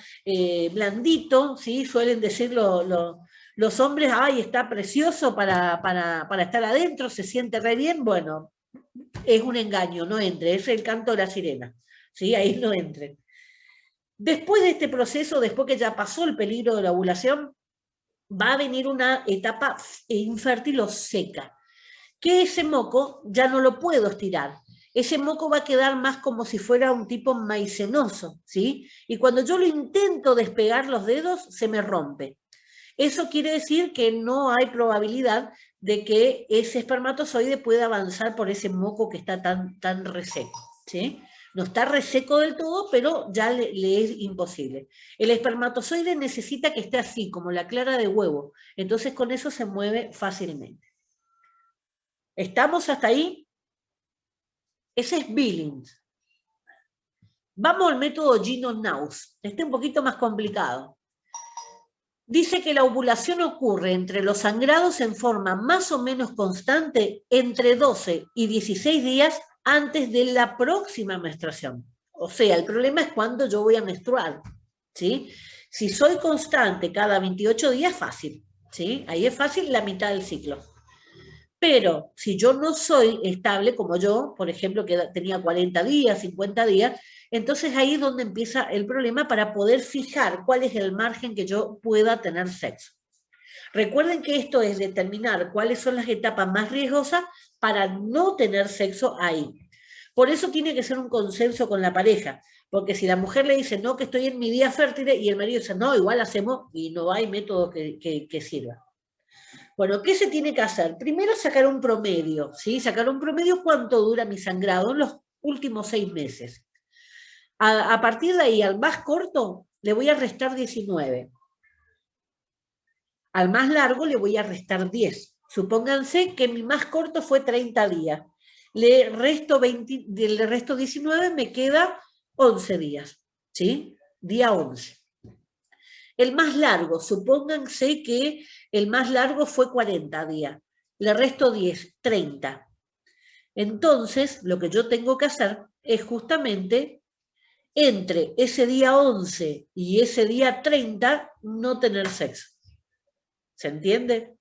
blandito, ¿sí? Suelen decir los hombres, ay, está precioso para estar adentro, se siente re bien. Bueno, es un engaño, no entre, es el canto de la sirena, ¿sí? Ahí no entre. Después de este proceso, después que ya pasó el peligro de la ovulación, va a venir una etapa infértil o seca, que ese moco ya no lo puedo estirar. Ese moco va a quedar más como si fuera un tipo maicenoso, ¿sí? Y cuando yo lo intento despegar los dedos, se me rompe. Eso quiere decir que no hay probabilidad de que ese espermatozoide pueda avanzar por ese moco que está tan reseco, ¿sí? No está reseco del todo, pero ya le es imposible. El espermatozoide necesita que esté así, como la clara de huevo. Entonces con eso se mueve fácilmente. ¿Estamos hasta ahí? Ese es Billings. Vamos al método Gino-Naus. Este es un poquito más complicado. Dice que la ovulación ocurre entre los sangrados en forma más o menos constante entre 12 y 16 días antes de la próxima menstruación. O sea, el problema es cuando yo voy a menstruar, ¿sí? Si soy constante cada 28 días, fácil, ¿sí? Ahí es fácil la mitad del ciclo. Pero si yo no soy estable como yo, por ejemplo, que tenía 40 días, 50 días, entonces ahí es donde empieza el problema para poder fijar cuál es el margen que yo pueda tener sexo. Recuerden que esto es determinar cuáles son las etapas más riesgosas para no tener sexo ahí. Por eso tiene que ser un consenso con la pareja, porque si la mujer le dice, no, que estoy en mi día fértil, y el marido dice, no, igual hacemos, y no hay método que sirva. Bueno, ¿qué se tiene que hacer? Primero sacar un promedio, ¿sí? Sacar un promedio cuánto dura mi sangrado en los últimos 6 meses. A partir de ahí, al más corto, le voy a restar 19. Al más largo le voy a restar 10. Supónganse que mi más corto fue 30 días. Le resto 19, me queda 11 días, ¿sí? Día 11. El más largo, supónganse que el más largo fue 40 días. Le resto 10, 30. Entonces, lo que yo tengo que hacer es justamente entre ese día 11 y ese día 30 no tener sexo. ¿Se entiende?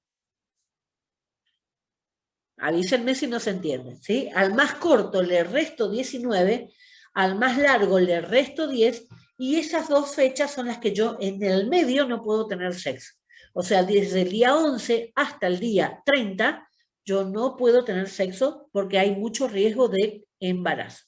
Avísenme si no se entiende, ¿sí? Al más corto le resto 19, al más largo le resto 10, y esas dos fechas son las que yo en el medio no puedo tener sexo. O sea, desde el día 11 hasta el día 30, yo no puedo tener sexo porque hay mucho riesgo de embarazo.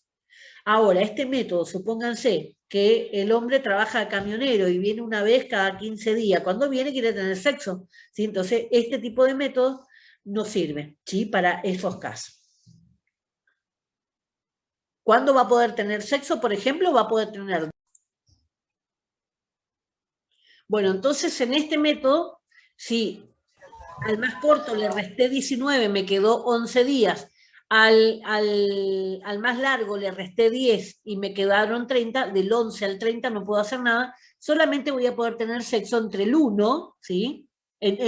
Ahora, este método, supónganse que el hombre trabaja camionero y viene una vez cada 15 días. Cuando viene quiere tener sexo, ¿sí? Entonces, este tipo de métodos no sirve, ¿sí? Para esos casos. ¿Cuándo va a poder tener sexo? Por ejemplo, va a poder tener... Bueno, entonces en este método, si al más corto le resté 19, me quedó 11 días, al más largo le resté 10 y me quedaron 30, del 11 al 30 no puedo hacer nada, solamente voy a poder tener sexo entre el 1, ¿sí?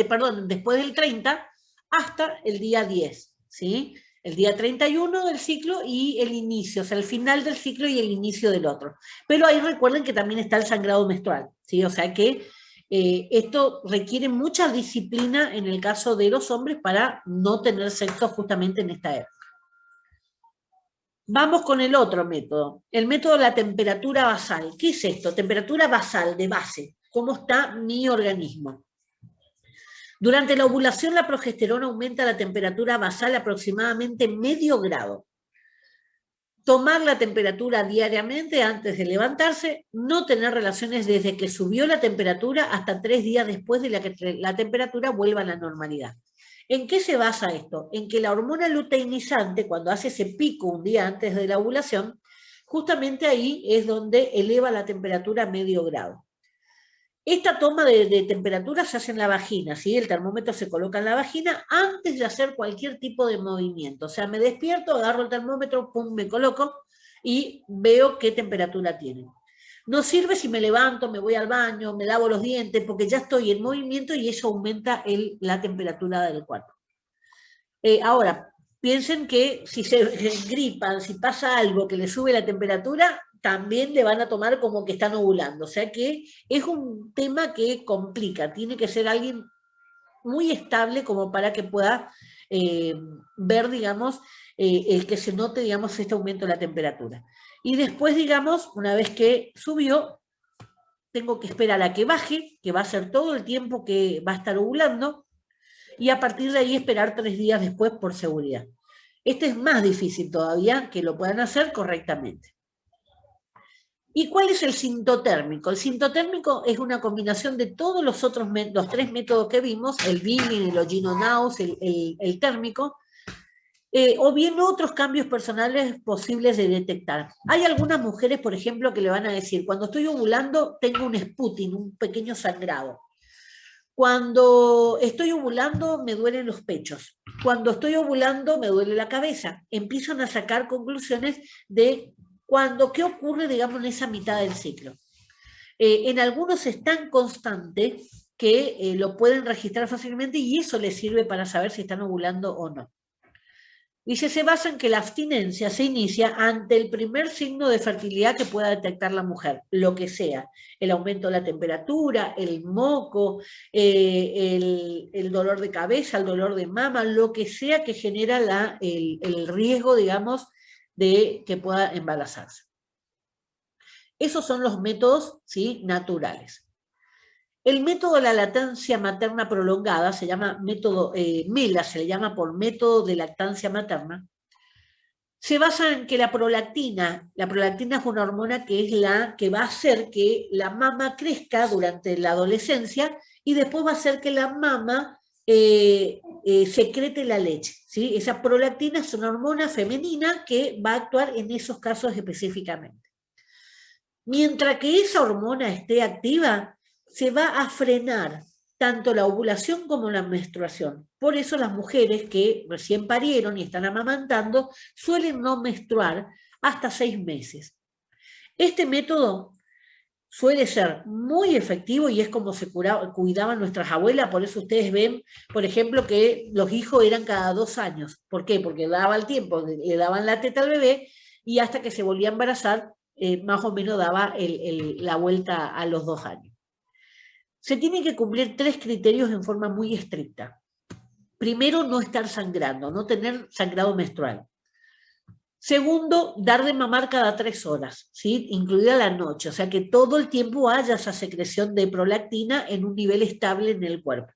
Perdón, después del 30 hasta el día 10, ¿sí? El día 31 del ciclo y el inicio, o sea, el final del ciclo y el inicio del otro. Pero ahí recuerden que también está el sangrado menstrual, ¿sí? O sea que esto requiere mucha disciplina en el caso de los hombres para no tener sexo justamente en esta época. Vamos con el otro método, el método de la temperatura basal. ¿Qué es esto? Temperatura basal, de base. ¿Cómo está mi organismo? Durante la ovulación, la progesterona aumenta la temperatura basal aproximadamente medio grado. Tomar la temperatura diariamente antes de levantarse, no tener relaciones desde que subió la temperatura hasta 3 días después de que la temperatura vuelva a la normalidad. ¿En qué se basa esto? En que la hormona luteinizante, cuando hace ese pico un día antes de la ovulación, justamente ahí es donde eleva la temperatura a medio grado. Esta toma de temperatura se hace en la vagina, ¿sí? El termómetro se coloca en la vagina antes de hacer cualquier tipo de movimiento. O sea, me despierto, agarro el termómetro, pum, me coloco y veo qué temperatura tiene. No sirve si me levanto, me voy al baño, me lavo los dientes, porque ya estoy en movimiento y eso aumenta la temperatura del cuerpo. Ahora, piensen que si se gripan, si pasa algo que le sube la temperatura, también le van a tomar como que están ovulando. O sea que es un tema que complica. Tiene que ser alguien muy estable como para que pueda ver, digamos, el que se note, digamos, este aumento de la temperatura. Y después, digamos, una vez que subió, tengo que esperar a que baje, que va a ser todo el tiempo que va a estar ovulando, y a partir de ahí esperar 3 días después por seguridad. Este es más difícil todavía que lo puedan hacer correctamente. ¿Y cuál es el sintotérmico? El sintotérmico es una combinación de todos los otros, los 3 métodos que vimos, el Billing, el Ogino-Naus, el térmico, o bien otros cambios personales posibles de detectar. Hay algunas mujeres, por ejemplo, que le van a decir, cuando estoy ovulando tengo un sputing, un pequeño sangrado. Cuando estoy ovulando me duelen los pechos. Cuando estoy ovulando me duele la cabeza. Empiezan a sacar conclusiones de qué ocurre, digamos, en esa mitad del ciclo. En algunos es tan constante que lo pueden registrar fácilmente y eso les sirve para saber si están ovulando o no. Dice, se basa en que la abstinencia se inicia ante el primer signo de fertilidad que pueda detectar la mujer, lo que sea, el aumento de la temperatura, el moco, el dolor de cabeza, el dolor de mama, lo que sea que genera el riesgo, digamos, de que pueda embarazarse. Esos son los métodos, ¿sí?, naturales. El método de la lactancia materna prolongada, se llama método MELA, se le llama por método de lactancia materna, se basa en que la prolactina es una hormona que es la que va a hacer que la mama crezca durante la adolescencia y después va a hacer que la mama secrete la leche, ¿sí? Esa prolactina es una hormona femenina que va a actuar en esos casos específicamente. Mientras que esa hormona esté activa, se va a frenar tanto la ovulación como la menstruación. Por eso las mujeres que recién parieron y están amamantando suelen no menstruar hasta 6 meses. Este método suele ser muy efectivo y es como se cuidaban nuestras abuelas, por eso ustedes ven, por ejemplo, que los hijos eran cada 2 años. ¿Por qué? Porque daba el tiempo, le daban la teta al bebé y hasta que se volvía a embarazar, más o menos daba la vuelta a los 2 años. Se tienen que cumplir 3 criterios en forma muy estricta. Primero, no estar sangrando, no tener sangrado menstrual. Segundo, dar de mamar cada 3 horas, ¿sí?, incluida la noche, o sea que todo el tiempo haya esa secreción de prolactina en un nivel estable en el cuerpo.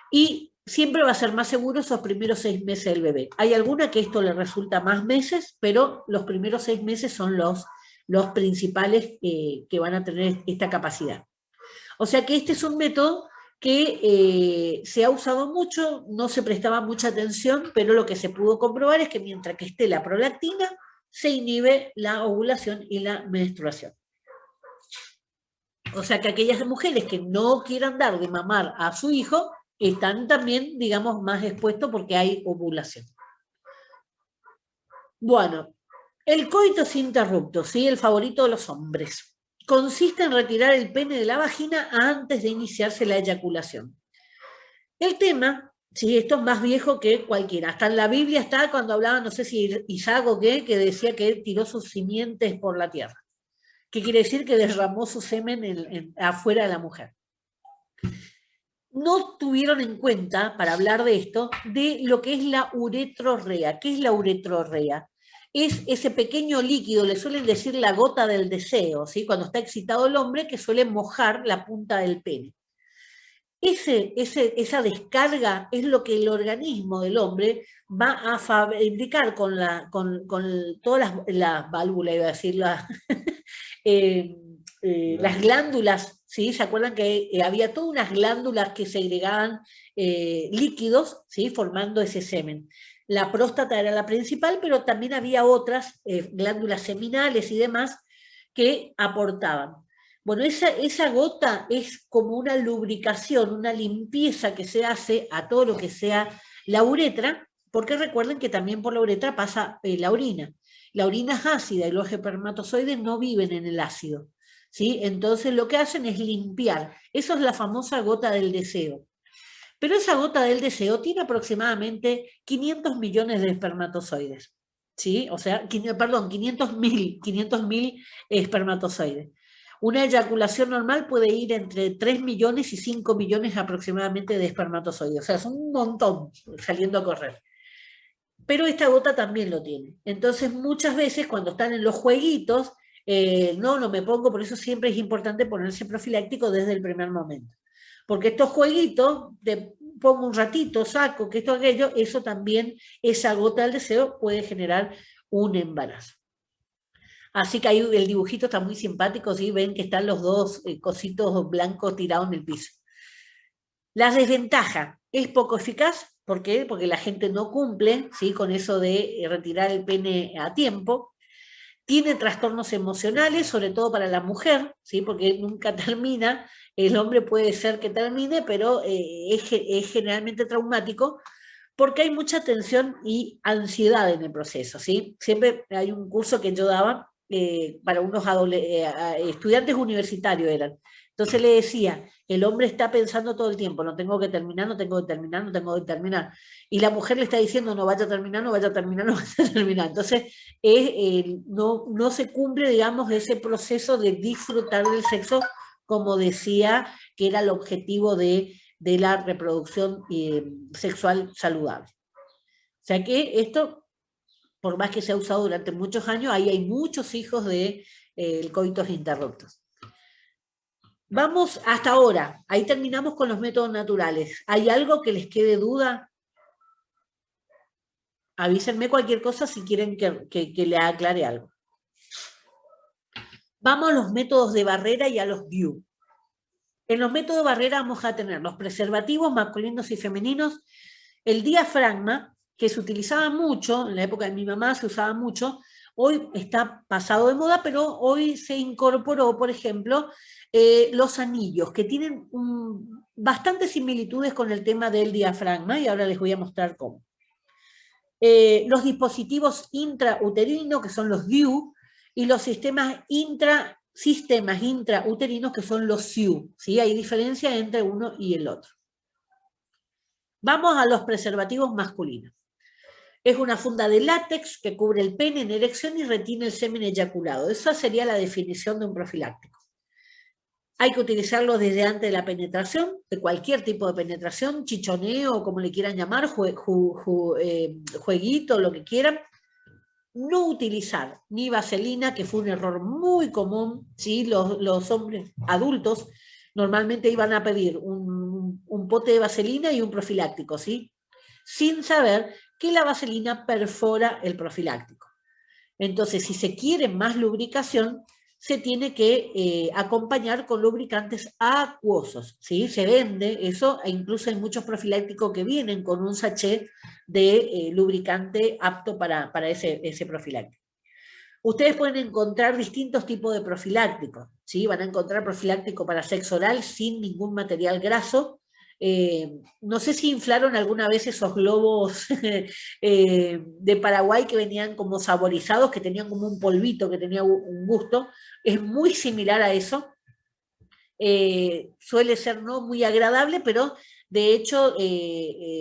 Y siempre va a ser más seguro esos primeros 6 meses del bebé. Hay alguna que esto le resulta más meses, pero los primeros 6 meses son los principales que van a tener esta capacidad. O sea que este es un método que se ha usado mucho, no se prestaba mucha atención, pero lo que se pudo comprobar es que mientras que esté la prolactina, se inhibe la ovulación y la menstruación. O sea que aquellas mujeres que no quieran dar de mamar a su hijo, están también, digamos, más expuestos porque hay ovulación. Bueno, el coitus interruptus, ¿sí?, el favorito de los hombres, consiste en retirar el pene de la vagina antes de iniciarse la eyaculación. El tema, sí, esto es más viejo que cualquiera. Hasta en la Biblia está cuando hablaba, no sé si Isaac o qué, que decía que tiró sus simientes por la tierra. ¿Qué quiere decir? Que derramó su semen afuera de la mujer. No tuvieron en cuenta, para hablar de esto, de lo que es la uretrorrea. ¿Qué es la uretrorrea? Es ese pequeño líquido, le suelen decir la gota del deseo, ¿sí?, cuando está excitado el hombre, que suele mojar la punta del pene. esa descarga es lo que el organismo del hombre va a fabricar con todas las válvulas, iba a decir, las glándulas, ¿sí? ¿Se acuerdan que había todas unas glándulas que segregaban líquidos, ¿sí? Formando ese semen? La próstata era la principal, pero también había otras glándulas seminales y demás que aportaban. Bueno, esa gota es como una lubricación, una limpieza que se hace a todo lo que sea la uretra, porque recuerden que también por la uretra pasa la orina. La orina es ácida y los espermatozoides no viven en el ácido, ¿sí? Entonces lo que hacen es limpiar. Eso es la famosa gota del deseo. Pero esa gota del deseo tiene aproximadamente 500 millones de espermatozoides, ¿sí? O sea, perdón, 500.000 espermatozoides. Una eyaculación normal puede ir entre 3 millones y 5 millones aproximadamente de espermatozoides. O sea, es un montón saliendo a correr. Pero esta gota también lo tiene. Entonces, muchas veces cuando están en los jueguitos, no me pongo, por eso siempre es importante ponerse profiláctico desde el primer momento. Porque estos jueguitos, te pongo un ratito, saco, que esto, aquello, eso también, esa gota del deseo puede generar un embarazo. Así que ahí el dibujito está muy simpático, ¿sí? Ven que están los dos cositos blancos tirados en el piso. La desventaja es poco eficaz. ¿Por qué? Porque la gente no cumple, ¿sí? Con eso de retirar el pene a tiempo. Tiene trastornos emocionales, sobre todo para la mujer, ¿sí? Porque nunca termina. El hombre puede ser que termine, pero es generalmente traumático porque hay mucha tensión y ansiedad en el proceso, ¿sí? Siempre hay un curso que yo daba para unos estudiantes universitarios eran. Entonces le decía, el hombre está pensando todo el tiempo, no tengo que terminar, no tengo que terminar, no tengo que terminar. Y la mujer le está diciendo, no vaya a terminar, no vaya a terminar, no vaya a terminar. Entonces no se cumple, digamos, ese proceso de disfrutar del sexo, como decía, que era el objetivo de la reproducción sexual saludable. O sea que esto, por más que se ha usado durante muchos años, ahí hay muchos hijos de coitos interruptos. Vamos hasta ahora, ahí terminamos con los métodos naturales. ¿Hay algo que les quede duda? Avísenme cualquier cosa si quieren que le aclare algo. Vamos a los métodos de barrera y a los DIU. En los métodos de barrera vamos a tener los preservativos masculinos y femeninos, el diafragma, que se utilizaba mucho, en la época de mi mamá se usaba mucho, hoy está pasado de moda, pero hoy se incorporó, por ejemplo, los anillos, que tienen bastantes similitudes con el tema del diafragma, y ahora les voy a mostrar cómo. Los dispositivos intrauterinos, que son los DIU, y los sistemas intrauterinos, que son los SIU. ¿Sí? Hay diferencia entre uno y el otro. Vamos a los preservativos masculinos. Es una funda de látex que cubre el pene en erección y retiene el semen eyaculado. Esa sería la definición de un profiláctico. Hay que utilizarlo desde antes de la penetración, de cualquier tipo de penetración, chichoneo, como le quieran llamar, jueguito, lo que quieran. No utilizar ni vaselina, que fue un error muy común, ¿sí? Los hombres adultos normalmente iban a pedir un pote de vaselina y un profiláctico, ¿sí? Sin saber que la vaselina perfora el profiláctico. Entonces, si se quiere más lubricación, se tiene que acompañar con lubricantes acuosos, ¿sí? Se vende eso, e incluso hay muchos profilácticos que vienen con un sachet de lubricante apto para ese profiláctico. Ustedes pueden encontrar distintos tipos de profilácticos, ¿sí? Van a encontrar profiláctico para sexo oral sin ningún material graso. No sé si inflaron alguna vez esos globos de Paraguay que venían como saborizados, que tenían como un polvito, que tenía un gusto. Es muy similar a eso. Suele ser no muy agradable, pero de hecho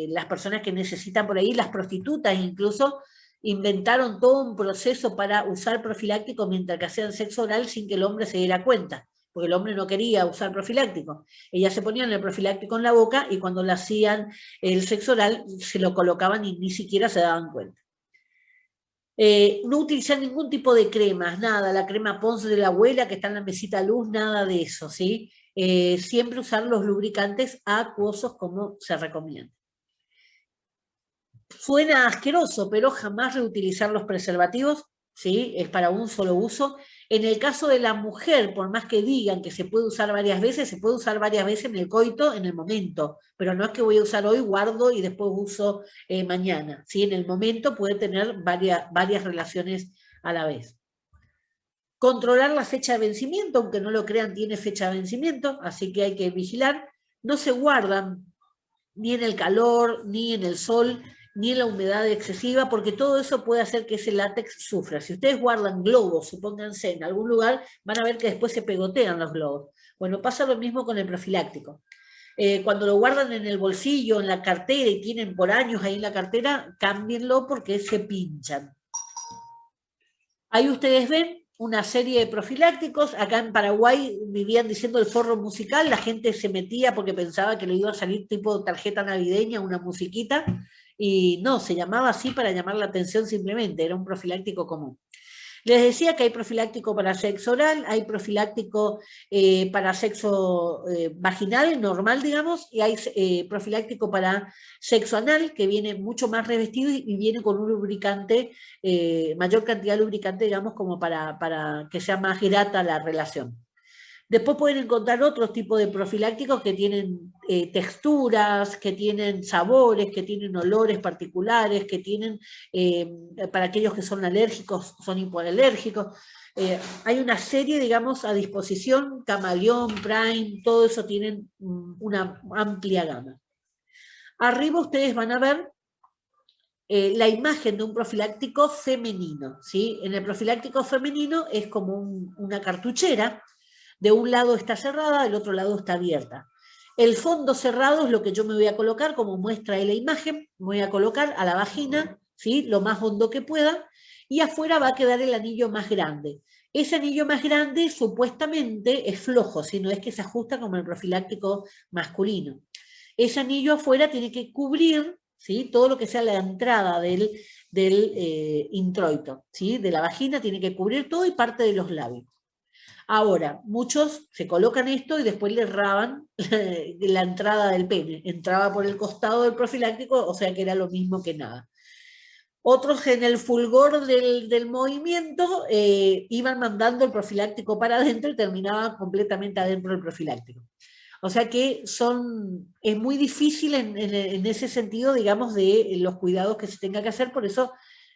las personas que necesitan por ahí, las prostitutas incluso, inventaron todo un proceso para usar profiláctico mientras que hacían sexo oral sin que el hombre se diera cuenta, porque el hombre no quería usar profiláctico. Ellas se ponían el profiláctico en la boca y cuando le hacían el sexo oral se lo colocaban y ni siquiera se daban cuenta. No utilizar ningún tipo de cremas, nada, la crema Pons de la abuela que está en la mesita luz, nada de eso, ¿sí? siempre usar los lubricantes acuosos como se recomienda. Suena asqueroso, pero jamás reutilizar los preservativos, ¿sí? Es para un solo uso. En el caso de la mujer, por más que digan que se puede usar varias veces, se puede usar varias veces en el coito, en el momento, pero no es que voy a usar hoy, guardo y después uso mañana, ¿sí? En el momento puede tener varias relaciones a la vez. Controlar la fecha de vencimiento, aunque no lo crean, tiene fecha de vencimiento, así que hay que vigilar. No se guardan ni en el calor, ni en el sol, ni en la humedad excesiva, porque todo eso puede hacer que ese látex sufra. Si ustedes guardan globos, supónganse, en algún lugar, van a ver que después se pegotean los globos. Bueno, pasa lo mismo con el profiláctico. Cuando lo guardan en el bolsillo, en la cartera, y tienen por años ahí en la cartera, cámbienlo porque se pinchan. Ahí ustedes ven una serie de profilácticos. Acá en Paraguay vivían diciendo el forro musical, la gente se metía porque pensaba que le iba a salir tipo tarjeta navideña, una musiquita, y no, se llamaba así para llamar la atención simplemente, era un profiláctico común. Les decía que hay profiláctico para sexo oral, hay profiláctico para sexo vaginal, normal, digamos, y hay profiláctico para sexo anal, que viene mucho más revestido y viene con un lubricante, mayor cantidad de lubricante, digamos, como para que sea más grata la relación. Después pueden encontrar otros tipos de profilácticos que tienen texturas, que tienen sabores, que tienen olores particulares, que tienen, para aquellos que son alérgicos, son hipoalérgicos. Hay una serie, digamos, a disposición, Camaleón, Prime, todo eso tienen una amplia gama. Arriba ustedes van a ver la imagen de un profiláctico femenino, ¿sí? En el profiláctico femenino es como una cartuchera. De un lado está cerrada, del otro lado está abierta. El fondo cerrado es lo que yo me voy a colocar, como muestra ahí la imagen, me voy a colocar a la vagina, ¿sí? Lo más hondo que pueda, y afuera va a quedar el anillo más grande. Ese anillo más grande supuestamente es flojo, si no es que se ajusta como el profiláctico masculino. Ese anillo afuera tiene que cubrir, ¿sí? Todo lo que sea la entrada del introito, ¿sí? De la vagina tiene que cubrir todo y parte de los labios. Ahora, muchos se colocan esto y después le raban la entrada del pene. Entraba por el costado del profiláctico, o sea que era lo mismo que nada. Otros en el fulgor del movimiento iban mandando el profiláctico para adentro y terminaban completamente adentro del profiláctico. O sea que es muy difícil en ese sentido, digamos, de los cuidados que se tenga que hacer, por eso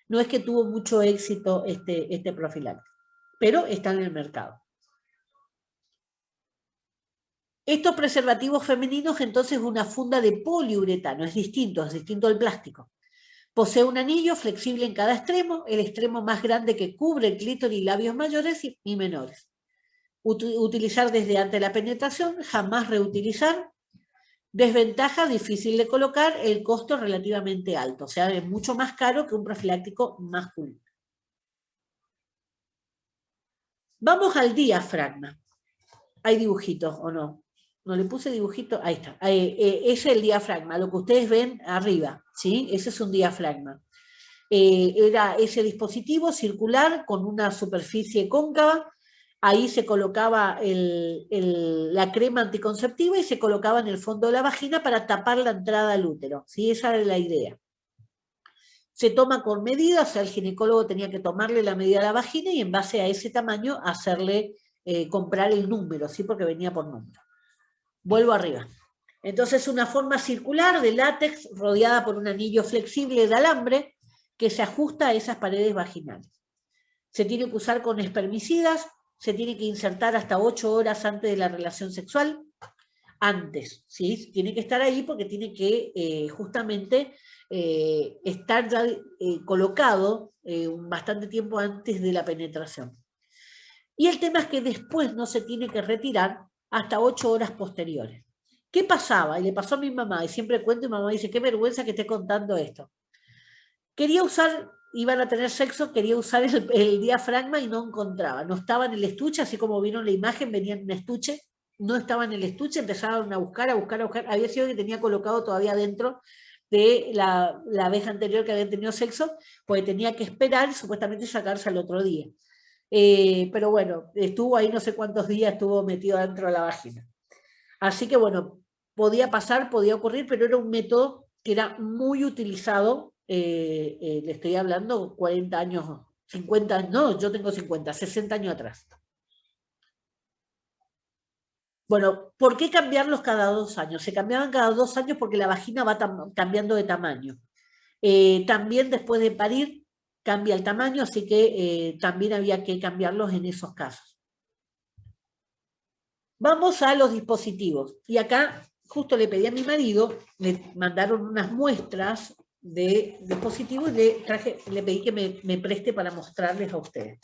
no es que tuvo mucho éxito este profiláctico, pero está en el mercado. Estos preservativos femeninos, entonces, una funda de poliuretano, es distinto al plástico. Posee un anillo flexible en cada extremo, el extremo más grande que cubre el clítoris y labios mayores y menores. Utilizar desde antes de la penetración, jamás reutilizar. Desventaja, difícil de colocar, el costo relativamente alto, o sea, es mucho más caro que un profiláctico masculino. Vamos al diafragma. ¿Hay dibujitos o no? No le puse dibujito, ahí está. Ese es el diafragma, lo que ustedes ven arriba, ¿sí? Ese es un diafragma. Era ese dispositivo circular con una superficie cóncava, ahí se colocaba la crema anticonceptiva y se colocaba en el fondo de la vagina para tapar la entrada al útero, ¿sí? Esa era la idea. Se toma con medida, o sea, el ginecólogo tenía que tomarle la medida a la vagina y en base a ese tamaño hacerle comprar el número, ¿sí? Porque venía por número. Vuelvo arriba. Entonces, una forma circular de látex rodeada por un anillo flexible de alambre que se ajusta a esas paredes vaginales. Se tiene que usar con espermicidas, se tiene que insertar hasta 8 horas antes de la relación sexual, antes, ¿sí? Tiene que estar ahí porque tiene que justamente estar ya colocado bastante tiempo antes de la penetración. Y el tema es que después no se tiene que retirar hasta 8 horas posteriores. ¿Qué pasaba? Y le pasó a mi mamá, y siempre cuento, y mi mamá dice, qué vergüenza que esté contando esto. Quería usar, iban a tener sexo, quería usar el diafragma y no encontraba. No estaba en el estuche, así como vieron la imagen, venía en un estuche, no estaba en el estuche, empezaron a buscar. Había sido que tenía colocado todavía dentro de la vez anterior que habían tenido sexo, porque tenía que esperar supuestamente sacarse al otro día. Pero bueno, estuvo ahí no sé cuántos días, estuvo metido dentro de la vagina. Así que bueno, podía pasar, podía ocurrir, pero era un método que era muy utilizado, le estoy hablando 40 años, 50, no, yo tengo 50, 60 años atrás. Bueno, ¿por qué cambiarlos cada 2 años? Se cambiaban cada 2 años porque la vagina va cambiando de tamaño. También después de parir cambia el tamaño, así que también había que cambiarlos en esos casos. Vamos a los dispositivos. Y acá justo le pedí a mi marido, le mandaron unas muestras de dispositivos y le pedí que me preste para mostrarles a ustedes.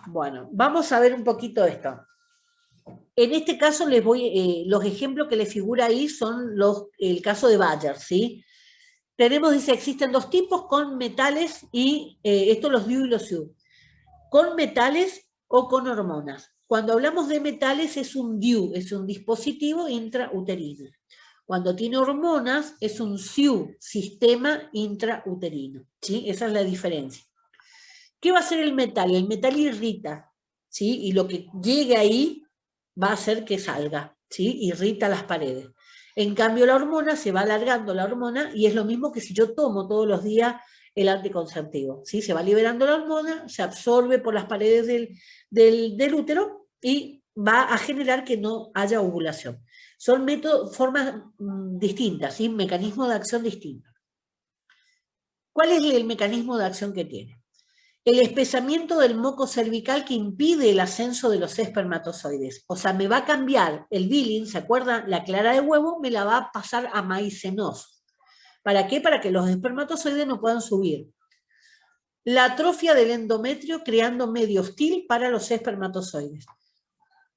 Bueno, vamos a ver un poquito esto. En este caso les voy, los ejemplos que les figura ahí son el caso de Bayer, ¿sí? Tenemos, dice, existen 2 tipos con metales y esto los DIU y los SIU. Con metales o con hormonas. Cuando hablamos de metales es un DIU, es un dispositivo intrauterino. Cuando tiene hormonas es un SIU, sistema intrauterino, ¿sí? Esa es la diferencia. ¿Qué va a hacer el metal? El metal irrita, ¿sí? Y lo que llegue ahí va a hacer que salga, ¿sí? Irrita las paredes. En cambio, la hormona se va alargando la hormona y es lo mismo que si yo tomo todos los días el anticonceptivo, ¿sí? Se va liberando la hormona, se absorbe por las paredes del útero y va a generar que no haya ovulación. Son formas distintas, ¿sí? Mecanismos de acción distintos. ¿Cuál es el mecanismo de acción que tiene? El espesamiento del moco cervical que impide el ascenso de los espermatozoides. O sea, me va a cambiar el billing, ¿se acuerdan? La clara de huevo me la va a pasar a maicenoso. ¿Para qué? Para que los espermatozoides no puedan subir. La atrofia del endometrio creando medio hostil para los espermatozoides.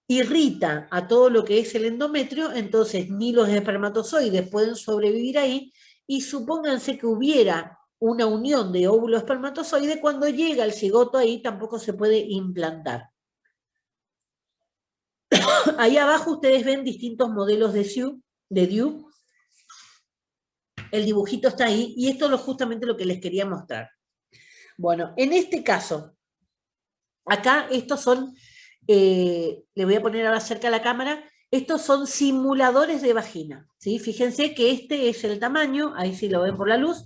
Irrita a todo lo que es el endometrio, entonces ni los espermatozoides pueden sobrevivir ahí, y supónganse que hubiera una unión de óvulo-espermatozoide, cuando llega el cigoto ahí tampoco se puede implantar. Ahí abajo ustedes ven distintos modelos de DIU. El dibujito está ahí y esto es justamente lo que les quería mostrar. Bueno, en este caso, acá estos son, le voy a poner ahora cerca a la cámara, estos son simuladores de vagina, ¿sí? Fíjense que este es el tamaño, ahí sí lo ven por la luz,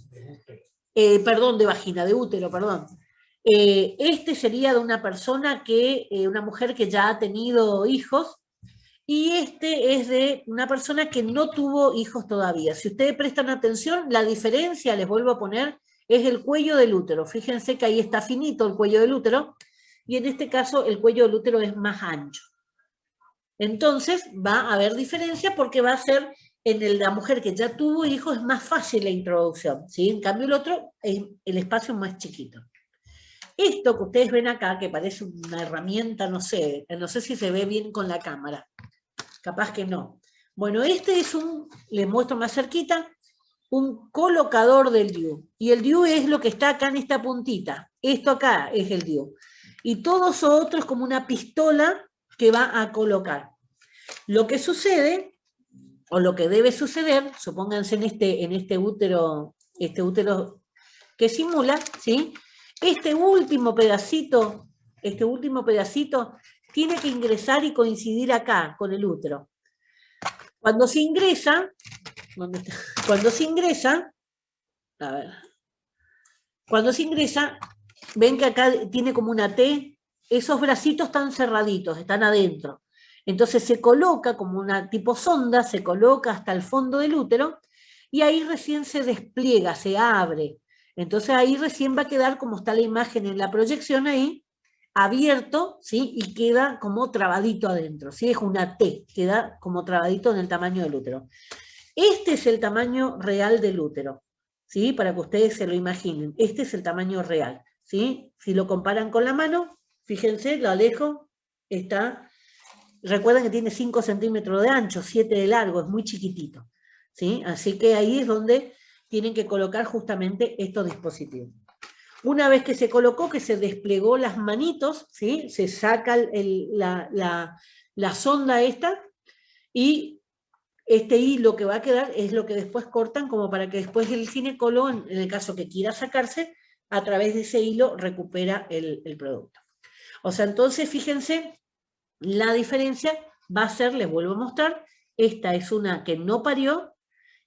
perdón, de vagina, de útero, perdón. Este sería de una persona una mujer que ya ha tenido hijos, y este es de una persona que no tuvo hijos todavía. Si ustedes prestan atención, la diferencia, les vuelvo a poner, es el cuello del útero. Fíjense que ahí está finito el cuello del útero, y en este caso el cuello del útero es más ancho. Entonces va a haber diferencia porque va a ser, la mujer que ya tuvo hijos es más fácil la introducción, ¿sí? En cambio el otro, el espacio es más chiquito. Esto que ustedes ven acá, que parece una herramienta, no sé si se ve bien con la cámara, capaz que no. Bueno, este es les muestro más cerquita, un colocador del DIU. Y el DIU es lo que está acá en esta puntita. Esto acá es el DIU. Y todo eso otro es como una pistola que va a colocar. Lo que sucede, o lo que debe suceder, supónganse en este útero que simula, ¿sí? Este último pedacito tiene que ingresar y coincidir acá con el útero. Cuando se ingresa, ven que acá tiene como una T, esos bracitos están cerraditos, están adentro. Entonces se coloca como una tipo sonda, se coloca hasta el fondo del útero, y ahí recién se despliega, se abre. Entonces ahí recién va a quedar, como está la imagen en la proyección ahí, abierto, ¿sí? Y queda como trabadito adentro, ¿sí? Es una T, queda como trabadito en el tamaño del útero. Este es el tamaño real del útero, ¿sí? Para que ustedes se lo imaginen. Este es el tamaño real, ¿sí? Si lo comparan con la mano, fíjense, lo alejo, está. Recuerden que tiene 5 centímetros de ancho, 7 de largo, es muy chiquitito, ¿sí? Así que ahí es donde tienen que colocar justamente estos dispositivos. Una vez que se colocó, que se desplegó las manitos, ¿sí? Se saca la sonda esta, y este hilo que va a quedar es lo que después cortan, como para que después el ginecólogo, en el caso que quiera sacarse, a través de ese hilo recupera el producto. O sea, entonces fíjense la diferencia va a ser, les vuelvo a mostrar, esta es una que no parió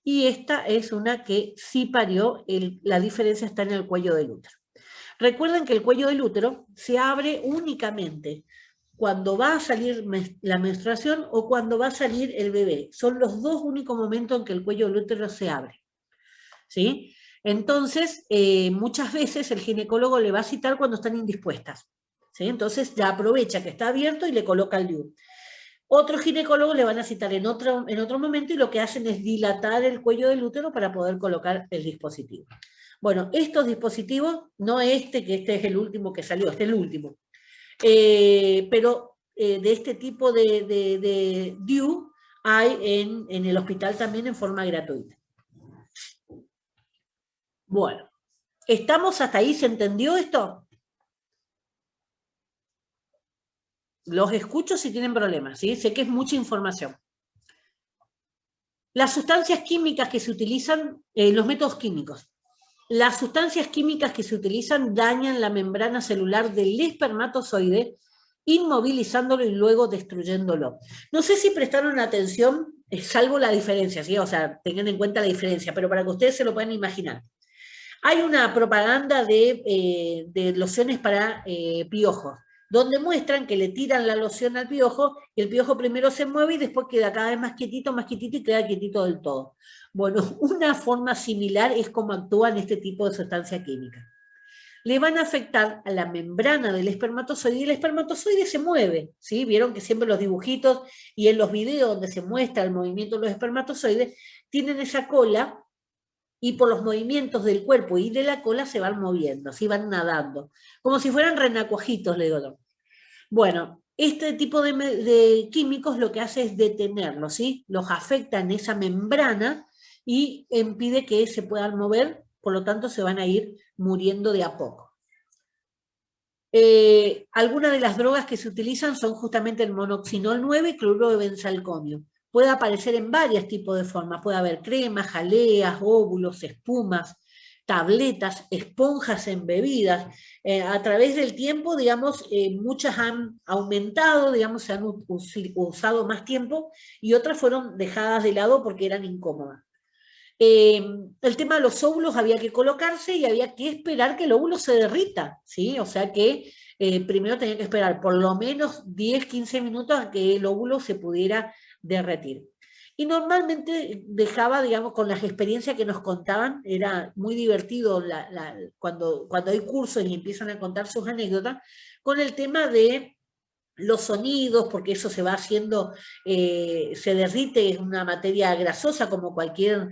y esta es una que sí parió, la diferencia está en el cuello del útero. Recuerden que el cuello del útero se abre únicamente cuando va a salir la menstruación o cuando va a salir el bebé. Son los dos únicos momentos en que el cuello del útero se abre, ¿sí? Entonces, muchas veces el ginecólogo le va a citar cuando están indispuestas, ¿sí? Entonces ya aprovecha que está abierto y le coloca el DIU. Otros ginecólogos le van a citar en otro momento y lo que hacen es dilatar el cuello del útero para poder colocar el dispositivo. Bueno, estos dispositivos, no este, que este es el último que salió, este es el último, pero de este tipo de DIU hay en el hospital también en forma gratuita. Bueno, ¿estamos hasta ahí? ¿Se entendió esto? Los escucho si tienen problemas, ¿sí? Sé que es mucha información. Las sustancias químicas que se utilizan, los métodos químicos. Las sustancias químicas que se utilizan dañan la membrana celular del espermatozoide, inmovilizándolo y luego destruyéndolo. No sé si prestaron atención, salvo la diferencia, ¿sí? O sea, tengan en cuenta la diferencia, pero para que ustedes se lo puedan imaginar. Hay una propaganda de lociones para piojos, donde muestran que le tiran la loción al piojo, y el piojo primero se mueve y después queda cada vez más quietito y queda quietito del todo. Bueno, una forma similar es como actúan este tipo de sustancia química. Le van a afectar a la membrana del espermatozoide y el espermatozoide se mueve, ¿sí? Vieron que siempre los dibujitos y en los videos donde se muestra el movimiento de los espermatozoides tienen esa cola y por los movimientos del cuerpo y de la cola se van moviendo, ¿sí? Van nadando, como si fueran renacuajitos, le digo yo. Bueno, este tipo de químicos lo que hace es detenerlos, ¿sí? Los afecta en esa membrana y impide que se puedan mover, por lo tanto se van a ir muriendo de a poco. Algunas de las drogas que se utilizan son justamente el monoxinol 9 y cloruro de benzalconio. Puede aparecer en varios tipos de formas, puede haber cremas, jaleas, óvulos, espumas, tabletas, esponjas en bebidas. A través del tiempo, digamos, muchas han aumentado, digamos, se han usado más tiempo y otras fueron dejadas de lado porque eran incómodas. El tema de los óvulos había que colocarse y había que esperar que el óvulo se derrita, ¿sí? O sea que primero tenía que esperar por lo menos 10-15 minutos a que el óvulo se pudiera derretir. Y normalmente dejaba, digamos, con las experiencias que nos contaban, era muy divertido cuando hay cursos y empiezan a contar sus anécdotas, con el tema de los sonidos, porque eso se va haciendo, se derrite, es una materia grasosa como cualquier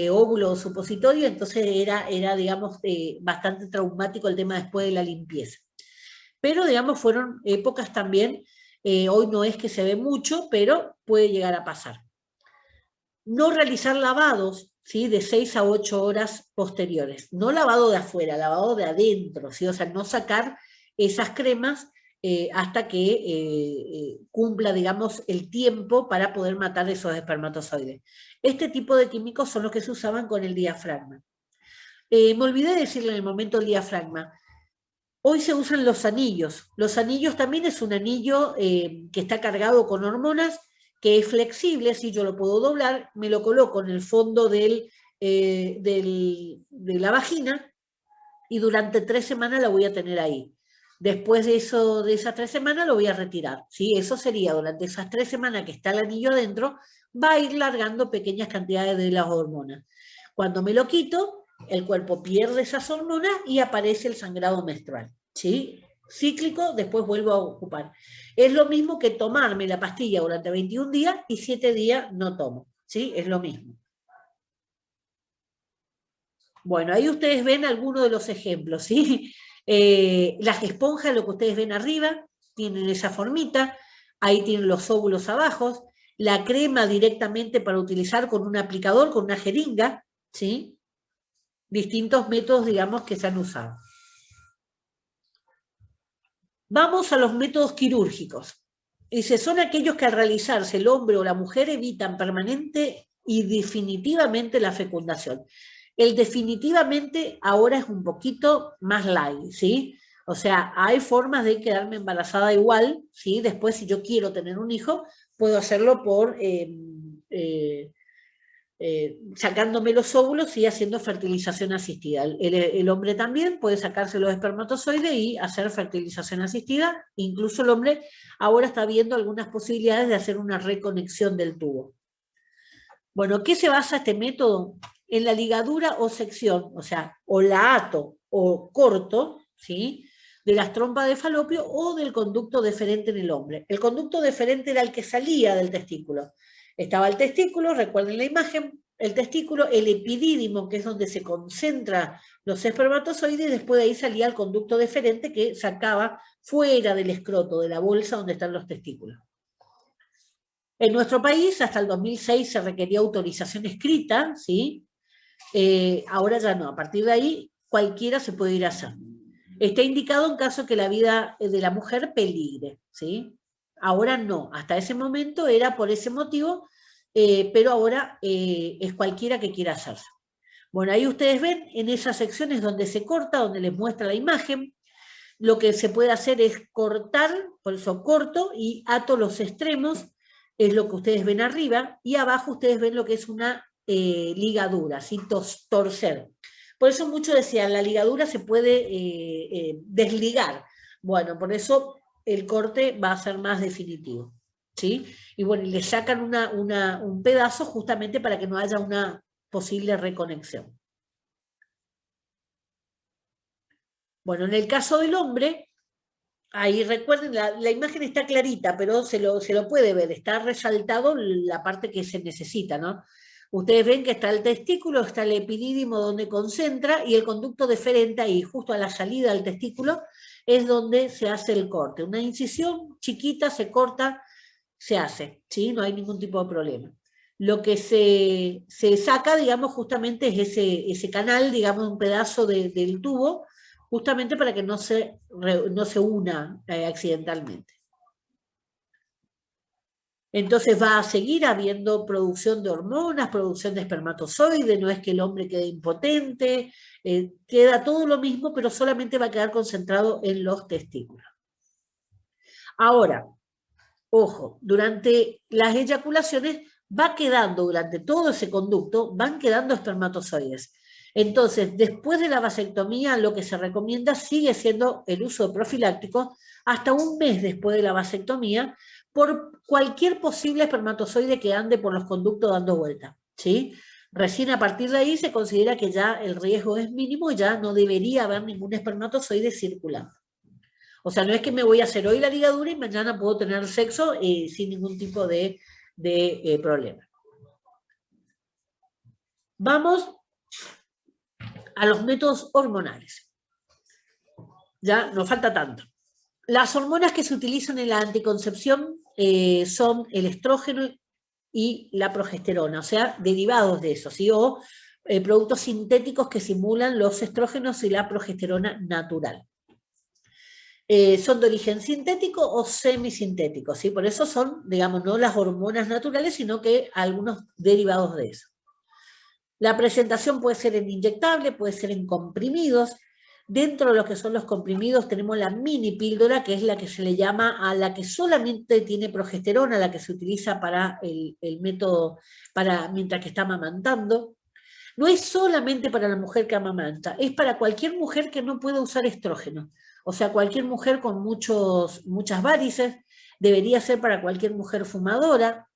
óvulo o supositorio, entonces era digamos, bastante traumático el tema después de la limpieza. Pero, digamos, fueron épocas también, hoy no es que se ve mucho, pero puede llegar a pasar. No realizar lavados, ¿sí? De 6 a 8 horas posteriores, no lavado de afuera, lavado de adentro, ¿sí? O sea, no sacar esas cremas hasta que cumpla, digamos, el tiempo para poder matar esos espermatozoides. Este tipo de químicos son los que se usaban con el diafragma. Me olvidé de decirle en el momento el diafragma. Hoy se usan los anillos. Los anillos también es un anillo que está cargado con hormonas, que es flexible, si yo lo puedo doblar, me lo coloco en el fondo de la vagina y durante 3 semanas la voy a tener ahí. Después de esas 3 semanas lo voy a retirar, ¿sí? Eso sería, durante esas 3 semanas que está el anillo adentro, va a ir largando pequeñas cantidades de las hormonas. Cuando me lo quito, el cuerpo pierde esas hormonas y aparece el sangrado menstrual, ¿sí? Cíclico, después vuelvo a ocupar. Es lo mismo que tomarme la pastilla durante 21 días y 7 días no tomo, ¿sí? Es lo mismo. Bueno, ahí ustedes ven algunos de los ejemplos, ¿sí? Las esponjas, lo que ustedes ven arriba, tienen esa formita, ahí tienen los óvulos abajo, la crema directamente para utilizar con un aplicador, con una jeringa, ¿sí? Distintos métodos, digamos, que se han usado. Vamos a los métodos quirúrgicos. Dice, son aquellos que al realizarse el hombre o la mujer evitan permanente y definitivamente la fecundación. El definitivamente ahora es un poquito más light, ¿sí? O sea, hay formas de quedarme embarazada igual, ¿sí? Después, si yo quiero tener un hijo, puedo hacerlo por sacándome los óvulos y haciendo fertilización asistida. El hombre también puede sacarse los espermatozoides y hacer fertilización asistida. Incluso el hombre ahora está viendo algunas posibilidades de hacer una reconexión del tubo. Bueno, ¿qué se basa este método? En la ligadura o sección, o sea, o la ato o corto, ¿sí?, de las trompas de falopio o del conducto deferente en el hombre. El conducto deferente era el que salía del testículo. Estaba el testículo, recuerden la imagen, el testículo, el epidídimo, que es donde se concentran los espermatozoides, y después de ahí salía el conducto deferente que sacaba fuera del escroto, de la bolsa donde están los testículos. En nuestro país, hasta el 2006 se requería autorización escrita, ¿sí? Ahora ya no, a partir de ahí cualquiera se puede ir a hacer. Está indicado en caso que la vida de la mujer peligre, ¿sí? Ahora no, hasta ese momento era por ese motivo, pero ahora es cualquiera que quiera hacerse. Bueno, ahí ustedes ven en esas secciones donde se corta, donde les muestra la imagen, lo que se puede hacer es cortar, por eso corto y ato los extremos, es lo que ustedes ven arriba, y abajo ustedes ven lo que es una ligadura, ¿sí? Torcer. Por eso muchos decían, la ligadura se puede desligar. Bueno, por eso el corte va a ser más definitivo, ¿sí? Y bueno, le sacan un pedazo justamente para que no haya una posible reconexión. Bueno, en el caso del hombre, ahí recuerden, la imagen está clarita, pero se lo puede ver, está resaltado la parte que se necesita, ¿no? Ustedes ven que está el testículo, está el epidídimo donde concentra, y el conducto deferente ahí, justo a la salida del testículo, es donde se hace el corte. Una incisión chiquita, se corta, se hace, ¿sí? No hay ningún tipo de problema. Lo que se saca, digamos, justamente es ese canal, digamos, un pedazo del tubo, justamente para que no se una accidentalmente. Entonces va a seguir habiendo producción de hormonas, producción de espermatozoides, no es que el hombre quede impotente, queda todo lo mismo, pero solamente va a quedar concentrado en los testículos. Ahora, ojo, durante las eyaculaciones va quedando, durante todo ese conducto, van quedando espermatozoides. Entonces, después de la vasectomía, lo que se recomienda sigue siendo el uso profiláctico hasta un mes después de la vasectomía, por cualquier posible espermatozoide que ande por los conductos dando vuelta, ¿sí? Recién a partir de ahí se considera que ya el riesgo es mínimo y ya no debería haber ningún espermatozoide circulando. O sea, no es que me voy a hacer hoy la ligadura y mañana puedo tener sexo sin ningún tipo de problema. Vamos a los métodos hormonales. Ya nos falta tanto. Las hormonas que se utilizan en la anticoncepción son el estrógeno y la progesterona, o sea, derivados de eso, ¿sí? O productos sintéticos que simulan los estrógenos y la progesterona natural. Son de origen sintético o semisintético, ¿sí? Por eso son, digamos, no las hormonas naturales, sino que algunos derivados de eso. La presentación puede ser en inyectable, puede ser en comprimidos. Dentro de lo que son los comprimidos tenemos la mini píldora, que es la que se le llama a la que solamente tiene progesterona, la que se utiliza para el método, mientras que está amamantando. No es solamente para la mujer que amamanta, es para cualquier mujer que no pueda usar estrógeno. O sea, cualquier mujer con muchas varices, debería ser para cualquier mujer fumadora,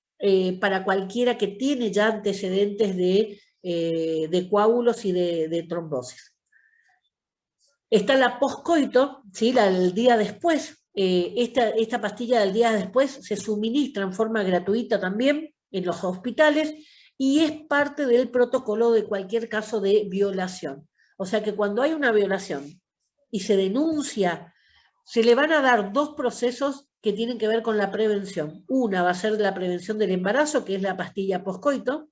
para cualquiera que tiene ya antecedentes de coágulos y de trombosis. Está la poscoito, ¿sí? La del día después. Esta pastilla del día después se suministra en forma gratuita también en los hospitales y es parte del protocolo de cualquier caso de violación. O sea que cuando hay una violación y se denuncia, se le van a dar dos procesos que tienen que ver con la prevención. Una va a ser la prevención del embarazo, que es la pastilla poscoito,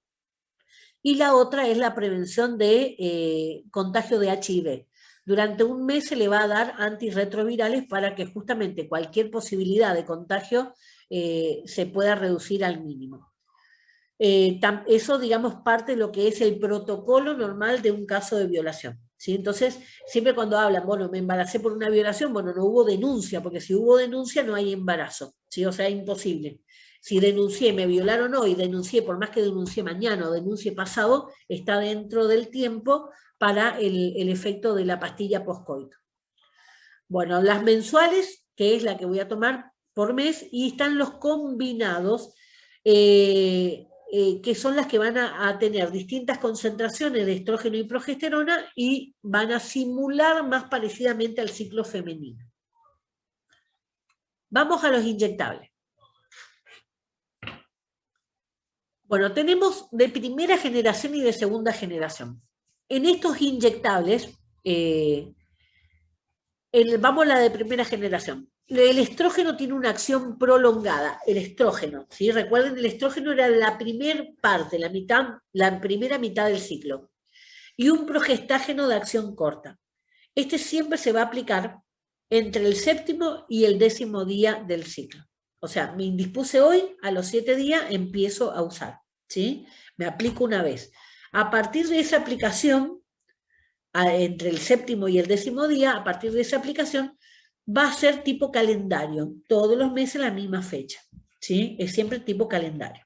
y la otra es la prevención de contagio de HIV. Durante un mes se le va a dar antirretrovirales para que justamente cualquier posibilidad de contagio se pueda reducir al mínimo. Eso, digamos, parte de lo que es el protocolo normal de un caso de violación, ¿sí? Entonces, siempre cuando hablan, bueno, me embaracé por una violación, bueno, no hubo denuncia, porque si hubo denuncia no hay embarazo, ¿sí? O sea, es imposible. Si denuncié, me violaron hoy, denuncié, por más que denuncié mañana o denuncie pasado, está dentro del tiempo para el efecto de la pastilla postcoito. Bueno, las mensuales, que es la que voy a tomar por mes, y están los combinados, que son las que van a tener distintas concentraciones de estrógeno y progesterona y van a simular más parecidamente al ciclo femenino. Vamos a los inyectables. Bueno, tenemos de primera generación y de segunda generación. En estos inyectables, vamos a la de primera generación. El estrógeno tiene una acción prolongada, el estrógeno, ¿sí? Recuerden, el estrógeno era la primera parte, la primera mitad del ciclo. Y un progestágeno de acción corta. Este siempre se va a aplicar entre el 7º y el 10º día del ciclo. O sea, me indispuse hoy, a los 7 días empiezo a usar, ¿sí? Me aplico una vez. A partir de esa aplicación, entre el 7º y el 10º día, a partir de esa aplicación, va a ser tipo calendario, todos los meses la misma fecha, ¿sí? Es siempre tipo calendario.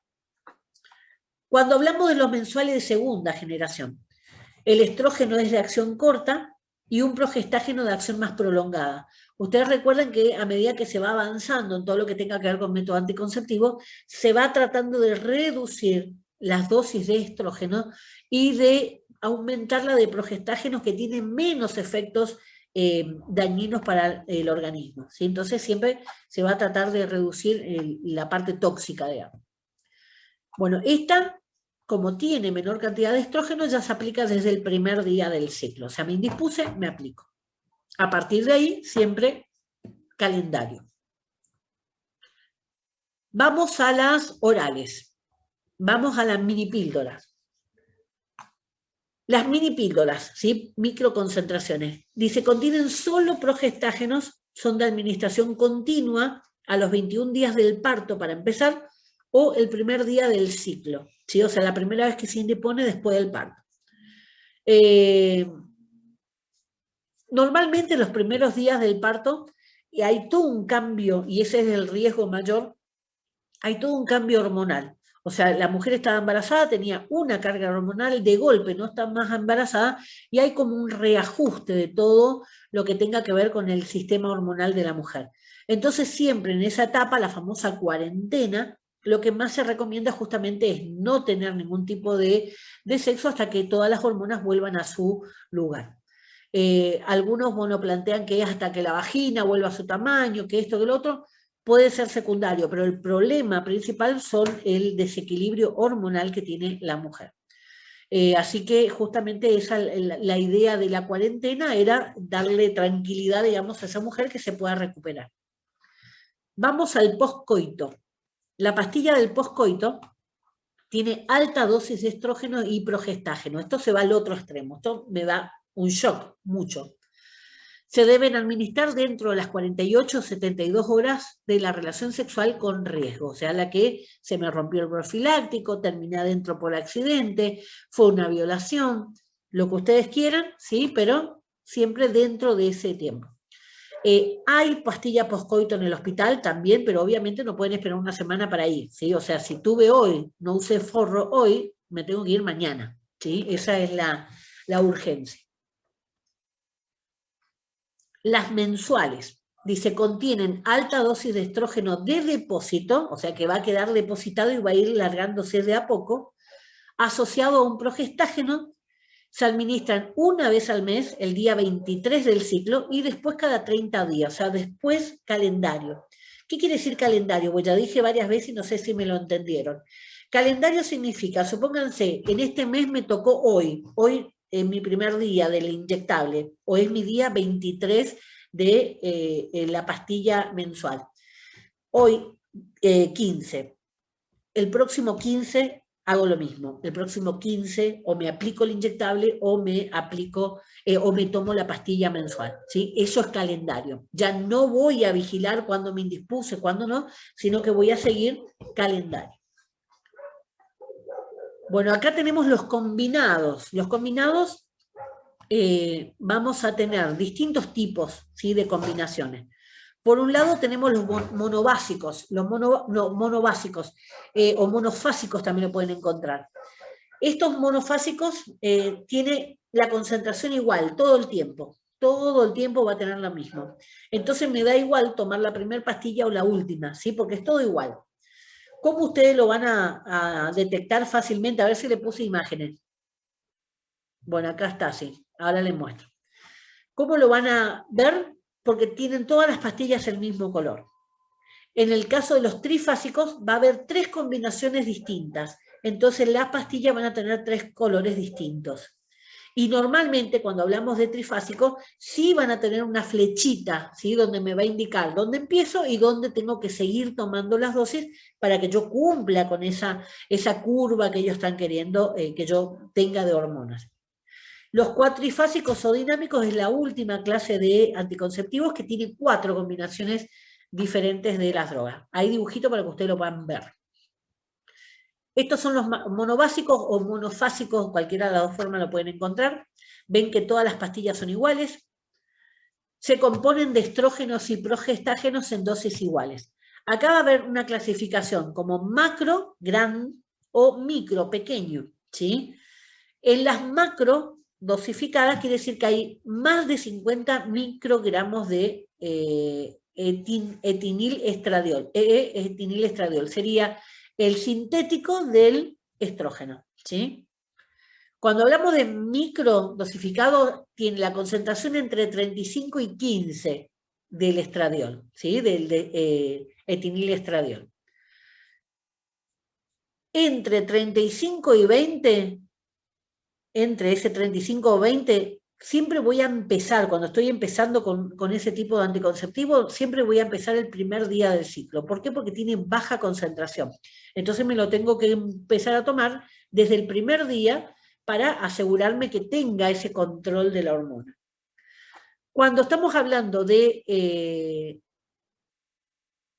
Cuando hablamos de los mensuales de segunda generación, el estrógeno es de acción corta y un progestágeno de acción más prolongada. Ustedes recuerden que a medida que se va avanzando en todo lo que tenga que ver con método anticonceptivo, se va tratando de reducir las dosis de estrógeno y de aumentar la de progestágenos que tienen menos efectos dañinos para el organismo, ¿sí? Entonces siempre se va a tratar de reducir la parte tóxica, digamos. Bueno, esta, como tiene menor cantidad de estrógeno, ya se aplica desde el primer día del ciclo. O sea, me indispuse, me aplico. A partir de ahí, siempre calendario. Vamos a las orales. Vamos a las mini píldoras. Las mini píldoras, ¿sí? Microconcentraciones. Dice, contienen solo progestágenos, son de administración continua a los 21 días del parto para empezar, o el primer día del ciclo, ¿sí? O sea, la primera vez que se indispone después del parto. Normalmente los primeros días del parto hay todo un cambio, y ese es el riesgo mayor, hay todo un cambio hormonal. O sea, la mujer estaba embarazada, tenía una carga hormonal, de golpe no está más embarazada, y hay como un reajuste de todo lo que tenga que ver con el sistema hormonal de la mujer. Entonces siempre en esa etapa, la famosa cuarentena, lo que más se recomienda justamente es no tener ningún tipo de sexo hasta que todas las hormonas vuelvan a su lugar. Algunos, bueno, plantean que es hasta que la vagina vuelva a su tamaño, que esto, que lo otro, puede ser secundario, pero el problema principal son el desequilibrio hormonal que tiene la mujer. Así que justamente esa, la idea de la cuarentena era darle tranquilidad, digamos, a esa mujer que se pueda recuperar. Vamos al postcoito. La pastilla del postcoito tiene alta dosis de estrógeno y progestágeno. Esto se va al otro extremo. Esto me da un shock, mucho. Se deben administrar dentro de las 48 o 72 horas de la relación sexual con riesgo, o sea, la que se me rompió el profiláctico, terminé adentro por accidente, fue una violación, lo que ustedes quieran, ¿sí? Pero siempre dentro de ese tiempo. Hay pastilla postcoito en el hospital también, pero obviamente no pueden esperar una semana para ir, ¿sí? O sea, si tuve hoy, no usé forro hoy, me tengo que ir mañana, ¿sí? Esa es la urgencia. Las mensuales, dice, contienen alta dosis de estrógeno de depósito, o sea que va a quedar depositado y va a ir largándose de a poco, asociado a un progestágeno. Se administran una vez al mes, el día 23 del ciclo, y después cada 30 días, o sea, después calendario. ¿Qué quiere decir calendario? Pues ya dije varias veces y no sé si me lo entendieron. Calendario significa, supónganse, en este mes me tocó hoy es mi primer día del inyectable, o es mi día 23 de la pastilla mensual. Hoy 15. El próximo 15 hago lo mismo. El próximo 15 o me aplico el inyectable o me aplico o me tomo la pastilla mensual, ¿sí? Eso es calendario. Ya no voy a vigilar cuándo me indispuse, cuándo no, sino que voy a seguir calendario. Bueno, acá tenemos los combinados. Los combinados vamos a tener distintos tipos, ¿sí?, de combinaciones. Por un lado tenemos los monobásicos, monobásicos o monofásicos también lo pueden encontrar. Estos monofásicos tienen la concentración igual todo el tiempo va a tener la misma. Entonces me da igual tomar la primera pastilla o la última, ¿sí? Porque es todo igual. ¿Cómo ustedes lo van a detectar fácilmente? A ver si le puse imágenes. Bueno, acá está, sí. Ahora les muestro. ¿Cómo lo van a ver? Porque tienen todas las pastillas el mismo color. En el caso de los trifásicos va a haber 3 combinaciones distintas. Entonces las pastillas van a tener 3 colores distintos. Y normalmente cuando hablamos de trifásico, sí van a tener una flechita, ¿sí? Donde me va a indicar dónde empiezo y dónde tengo que seguir tomando las dosis para que yo cumpla con esa curva que ellos están queriendo que yo tenga de hormonas. Los cuatrifásicos o dinámicos es la última clase de anticonceptivos que tiene 4 combinaciones diferentes de las drogas. Hay dibujito para que ustedes lo puedan ver. Estos son los monobásicos o monofásicos, cualquiera de las dos formas lo pueden encontrar. Ven que todas las pastillas son iguales. Se componen de estrógenos y progestágenos en dosis iguales. Acá va a haber una clasificación como macro, gran o micro, pequeño, ¿sí? En las macro dosificadas quiere decir que hay más de 50 microgramos de etinilestradiol. Etinilestradiol sería el sintético del estrógeno, ¿sí? Cuando hablamos de micro dosificado, tiene la concentración entre 35 y 15 del estradiol, ¿sí? Del etinilestradiol. Entre 35 y 20, entre ese 35 o 20, siempre voy a empezar, cuando estoy empezando con ese tipo de anticonceptivo, siempre voy a empezar el primer día del ciclo. ¿Por qué? Porque tiene baja concentración. Entonces me lo tengo que empezar a tomar desde el primer día para asegurarme que tenga ese control de la hormona. Cuando estamos hablando de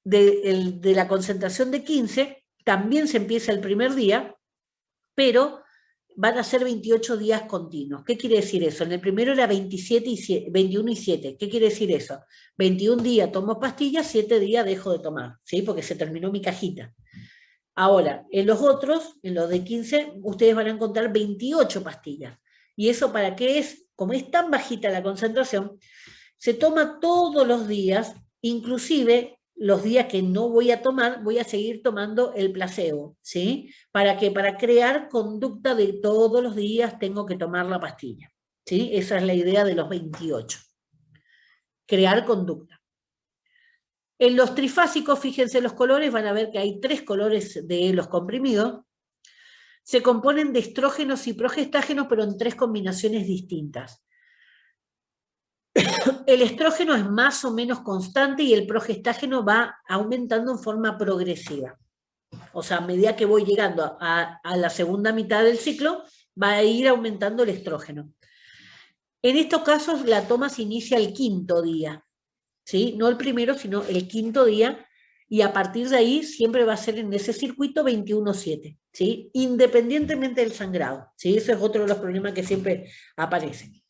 la concentración de 15, también se empieza el primer día, pero van a ser 28 días continuos. ¿Qué quiere decir eso? En el primero era 21 y 7. ¿Qué quiere decir eso? 21 días tomo pastillas, 7 días dejo de tomar, ¿sí? Porque se terminó mi cajita. Ahora, en los otros, en los de 15, ustedes van a encontrar 28 pastillas. ¿Y eso para qué es? Como es tan bajita la concentración, se toma todos los días, inclusive los días que no voy a tomar, voy a seguir tomando el placebo, ¿sí? ¿Para qué? Para crear conducta de todos los días tengo que tomar la pastilla, ¿sí? Esa es la idea de los 28. Crear conducta. En los trifásicos, fíjense los colores, van a ver que hay 3 colores de los comprimidos. Se componen de estrógenos y progestágenos, pero en 3 combinaciones distintas. El estrógeno es más o menos constante y el progestágeno va aumentando en forma progresiva. O sea, a medida que voy llegando a la segunda mitad del ciclo, va a ir aumentando el estrógeno. En estos casos, la toma se inicia el 5.º día, ¿sí? No el primero, sino el 5.º día, y a partir de ahí siempre va a ser en ese circuito 21-7, ¿sí? Independientemente del sangrado, ¿sí? Ese es otro de los problemas que siempre aparecen.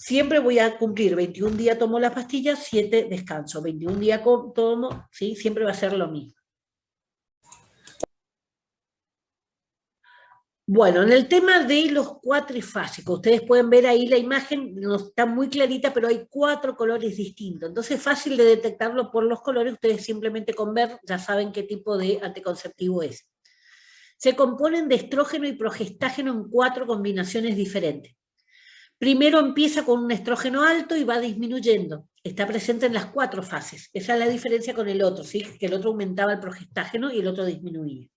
Siempre voy a cumplir 21 días tomo las pastillas, 7 descanso, 21 días tomo, ¿sí? Siempre va a ser lo mismo. Bueno, en el tema de los cuatrifásicos, ustedes pueden ver ahí la imagen, no está muy clarita, pero hay 4 colores distintos. Entonces es fácil de detectarlo por los colores, ustedes simplemente con ver ya saben qué tipo de anticonceptivo es. Se componen de estrógeno y progestágeno en 4 combinaciones diferentes. Primero empieza con un estrógeno alto y va disminuyendo. Está presente en las 4 fases. Esa es la diferencia con el otro, ¿sí? Que el otro aumentaba el progestágeno y el otro disminuía.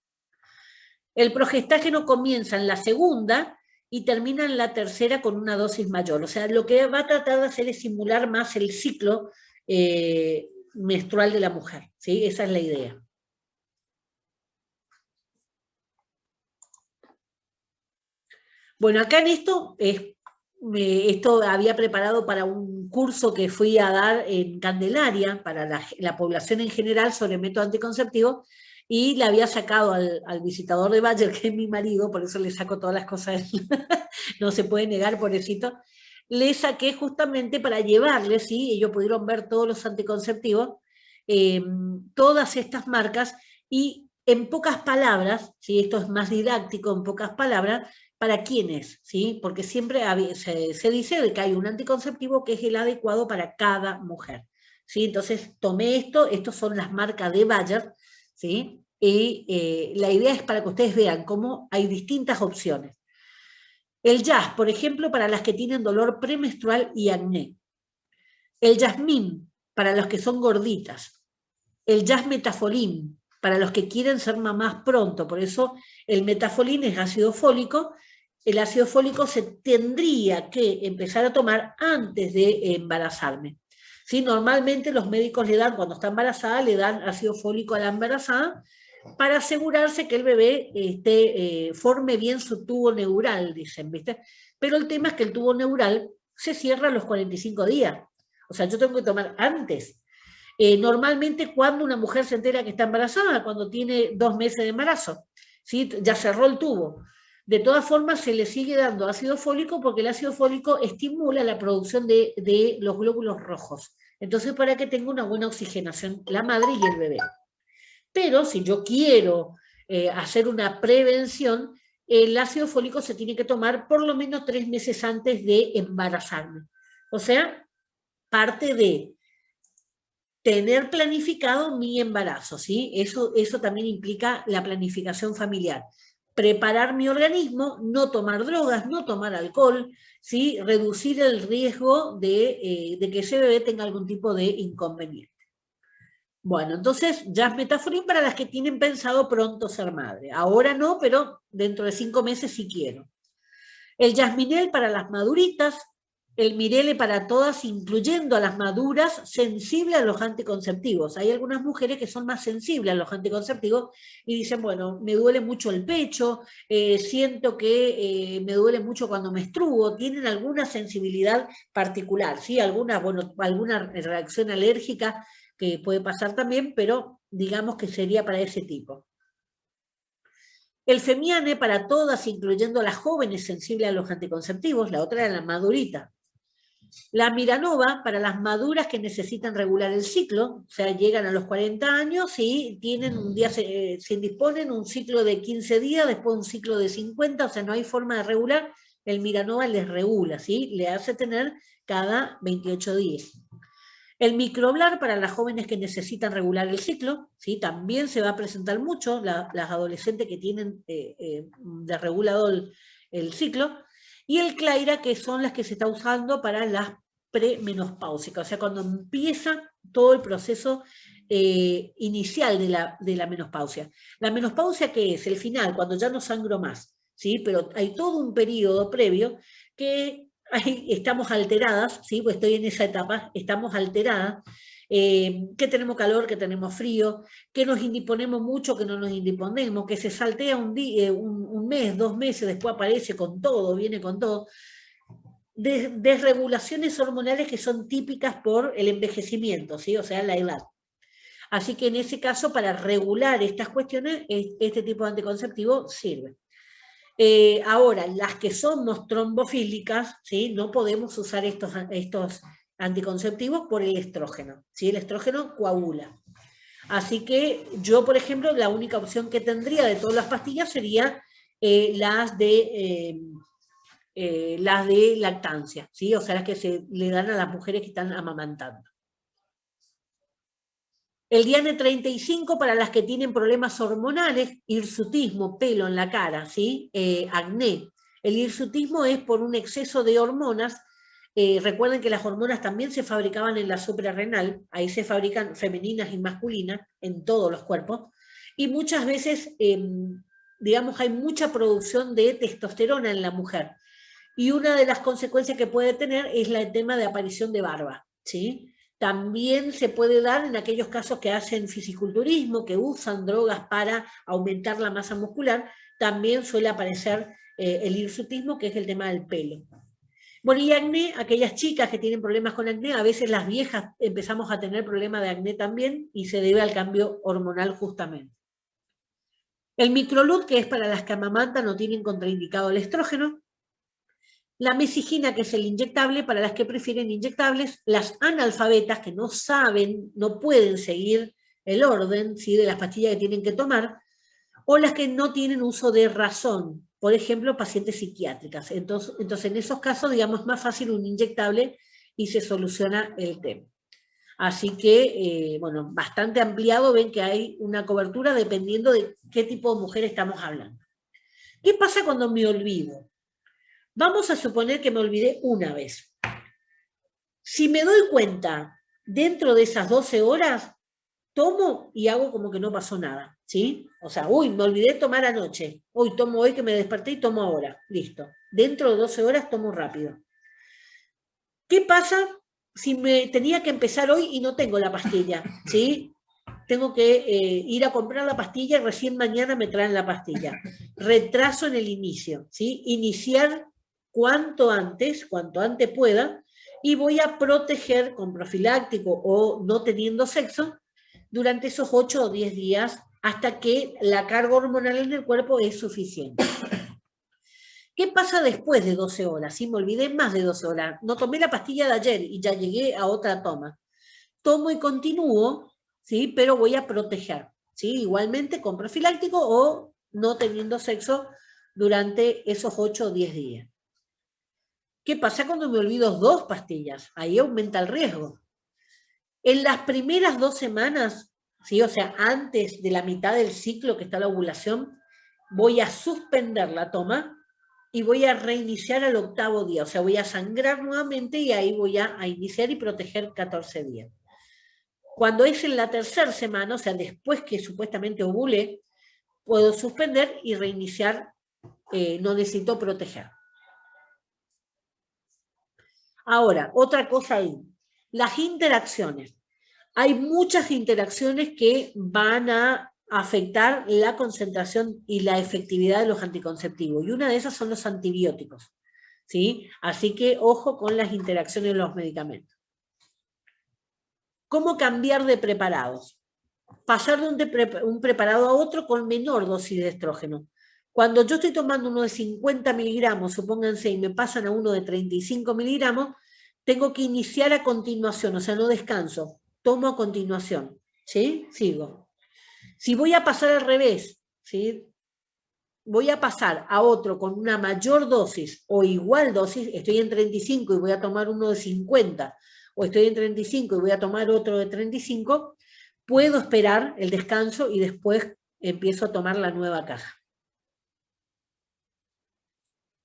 El progestágeno comienza en la segunda y termina en la tercera con una dosis mayor. O sea, lo que va a tratar de hacer es simular más el ciclo menstrual de la mujer, ¿sí? Esa es la idea. Bueno, acá en esto había preparado para un curso que fui a dar en Candelaria, para la población en general sobre método anticonceptivo, y le había sacado al visitador de Bayer, que es mi marido, por eso le saco todas las cosas, no se puede negar, pobrecito, le saqué justamente para llevarles, ¿sí? Ellos pudieron ver todos los anticonceptivos, todas estas marcas, y en pocas palabras, ¿sí? Esto es más didáctico, en pocas palabras, ¿para quién es? ¿Sí? Porque siempre se dice de que hay un anticonceptivo que es el adecuado para cada mujer. ¿Sí? Entonces tomé estos son las marcas de Bayer, ¿sí? Y la idea es para que ustedes vean cómo hay distintas opciones. El jazz, por ejemplo, para las que tienen dolor premenstrual y acné. El jazmín, para los que son gorditas. El jazz metafolín, para los que quieren ser mamás pronto. Por eso el metafolín es ácido fólico. El ácido fólico se tendría que empezar a tomar antes de embarazarme. ¿Sí? Normalmente los médicos le dan, cuando está embarazada, le dan ácido fólico a la embarazada para asegurarse que el bebé forme bien su tubo neural, dicen, ¿viste? Pero el tema es que el tubo neural se cierra a los 45 días. O sea, yo tengo que tomar antes. Normalmente, cuando una mujer se entera que está embarazada, cuando tiene 2 meses de embarazo, ¿sí? Ya cerró el tubo. De todas formas, se le sigue dando ácido fólico porque el ácido fólico estimula la producción de los glóbulos rojos. Entonces, para que tenga una buena oxigenación la madre y el bebé. Pero si yo quiero hacer una prevención, el ácido fólico se tiene que tomar por lo menos 3 meses antes de embarazarme. O sea, parte de tener planificado mi embarazo, ¿sí? Eso también implica la planificación familiar. Preparar mi organismo, no tomar drogas, no tomar alcohol, ¿sí? Reducir el riesgo de que ese bebé tenga algún tipo de inconveniente. Bueno, entonces, jazz metafolín para las que tienen pensado pronto ser madre. Ahora no, pero dentro de 5 meses sí quiero. El Jasminel para las maduritas, el Mirele para todas, incluyendo a las maduras, sensible a los anticonceptivos. Hay algunas mujeres que son más sensibles a los anticonceptivos y dicen, bueno, me duele mucho el pecho, siento que me duele mucho cuando menstruo, tienen alguna sensibilidad particular, ¿sí? Alguna reacción alérgica que puede pasar también, pero digamos que sería para ese tipo. El Femiane para todas, incluyendo a las jóvenes sensibles a los anticonceptivos, la otra era la madurita. La Miranova para las maduras que necesitan regular el ciclo, o sea, llegan a los 40 años y tienen un día, se indisponen un ciclo de 15 días, después un ciclo de 50, o sea, no hay forma de regular, el Miranova les regula, ¿sí? Le hace tener cada 28 días. El microblar para las jóvenes que necesitan regular el ciclo, ¿sí? También se va a presentar mucho, las adolescentes que tienen desregulado el ciclo, y el Claira, que son las que se está usando para las premenopáusicas, o sea, cuando empieza todo el proceso inicial de la menopausia. La menopausia, ¿qué es? El final, cuando ya no sangro más, ¿sí? Pero hay todo un periodo previo que estamos alteradas, ¿sí? Pues estoy en esa etapa, estamos alteradas, que tenemos calor, que tenemos frío, que nos indisponemos mucho, que no nos indisponemos, que se saltea un mes, 2 meses, después aparece con todo, viene con todo. Desregulaciones hormonales que son típicas por el envejecimiento, ¿sí? O sea, la edad. Así que en ese caso, para regular estas cuestiones, este tipo de anticonceptivo sirve. Ahora, las que somos trombofílicas, ¿sí? No podemos usar estos anticonceptivos por el estrógeno, ¿sí? El estrógeno coagula. Así que yo, por ejemplo, la única opción que tendría de todas las pastillas sería las de lactancia, ¿sí? O sea, las que se le dan a las mujeres que están amamantando. El Diane 35 para las que tienen problemas hormonales, hirsutismo, pelo en la cara, ¿sí? Acné. El hirsutismo es por un exceso de hormonas. Recuerden que las hormonas también se fabricaban en la suprarrenal, ahí se fabrican femeninas y masculinas en todos los cuerpos, y muchas veces, digamos, hay mucha producción de testosterona en la mujer. Y una de las consecuencias que puede tener es el tema de aparición de barba, ¿sí? También se puede dar en aquellos casos que hacen fisiculturismo, que usan drogas para aumentar la masa muscular, también suele aparecer el hirsutismo, que es el tema del pelo. Bueno, y acné, aquellas chicas que tienen problemas con acné, a veces las viejas empezamos a tener problemas de acné también y se debe al cambio hormonal justamente. El microlud, que es para las que amamantan o tienen contraindicado el estrógeno. La mesigina, que es el inyectable, para las que prefieren inyectables, las analfabetas que no saben, no pueden seguir el orden, ¿sí?, de las pastillas que tienen que tomar, o las que no tienen uso de razón, por ejemplo, pacientes psiquiátricas. Entonces en esos casos, digamos, es más fácil un inyectable y se soluciona el tema. Así que, bueno, bastante ampliado, ven que hay una cobertura dependiendo de qué tipo de mujer estamos hablando. ¿Qué pasa cuando me olvido? Vamos a suponer que me olvidé una vez. Si me doy cuenta dentro de esas 12 horas, tomo y hago como que no pasó nada, ¿sí? O sea, uy, me olvidé tomar anoche. Uy, tomo hoy que me desperté y tomo ahora. Listo. Dentro de 12 horas tomo rápido. ¿Qué pasa si me tenía que empezar hoy y no tengo la pastilla? ¿Sí? Tengo que ir a comprar la pastilla y recién mañana me traen la pastilla. Retraso en el inicio, ¿sí? Iniciar cuanto antes pueda, y voy a proteger con profiláctico o no teniendo sexo durante esos 8 o 10 días hasta que la carga hormonal en el cuerpo es suficiente. ¿Qué pasa después de 12 horas? Si me olvidé más de 12 horas, no tomé la pastilla de ayer y ya llegué a otra toma. Tomo y continúo, ¿sí? Pero voy a proteger, ¿sí? Igualmente con profiláctico o no teniendo sexo durante esos 8 o 10 días. ¿Qué pasa cuando me olvido 2 pastillas? Ahí aumenta el riesgo. En las primeras 2 semanas, ¿sí?, o sea, antes de la mitad del ciclo que está la ovulación, voy a suspender la toma y voy a reiniciar al 8º día. O sea, voy a sangrar nuevamente y ahí voy a iniciar y proteger 14 días. Cuando es en la 3ª semana, o sea, después que supuestamente ovule, puedo suspender y reiniciar, no necesito proteger. Ahora, otra cosa ahí, las interacciones. Hay muchas interacciones que van a afectar la concentración y la efectividad de los anticonceptivos, y una de esas son los antibióticos, ¿sí? Así que ojo con las interacciones de los medicamentos. ¿Cómo cambiar de preparados? Pasar de un preparado a otro con menor dosis de estrógeno. Cuando yo estoy tomando uno de 50 miligramos, supónganse, y me pasan a uno de 35 miligramos, tengo que iniciar a continuación, o sea, no descanso, tomo a continuación, ¿sí? Sigo. Si voy a pasar al revés, ¿sí?, voy a pasar a otro con una mayor dosis o igual dosis, estoy en 35 y voy a tomar uno de 50, o estoy en 35 y voy a tomar otro de 35, puedo esperar el descanso y después empiezo a tomar la nueva caja.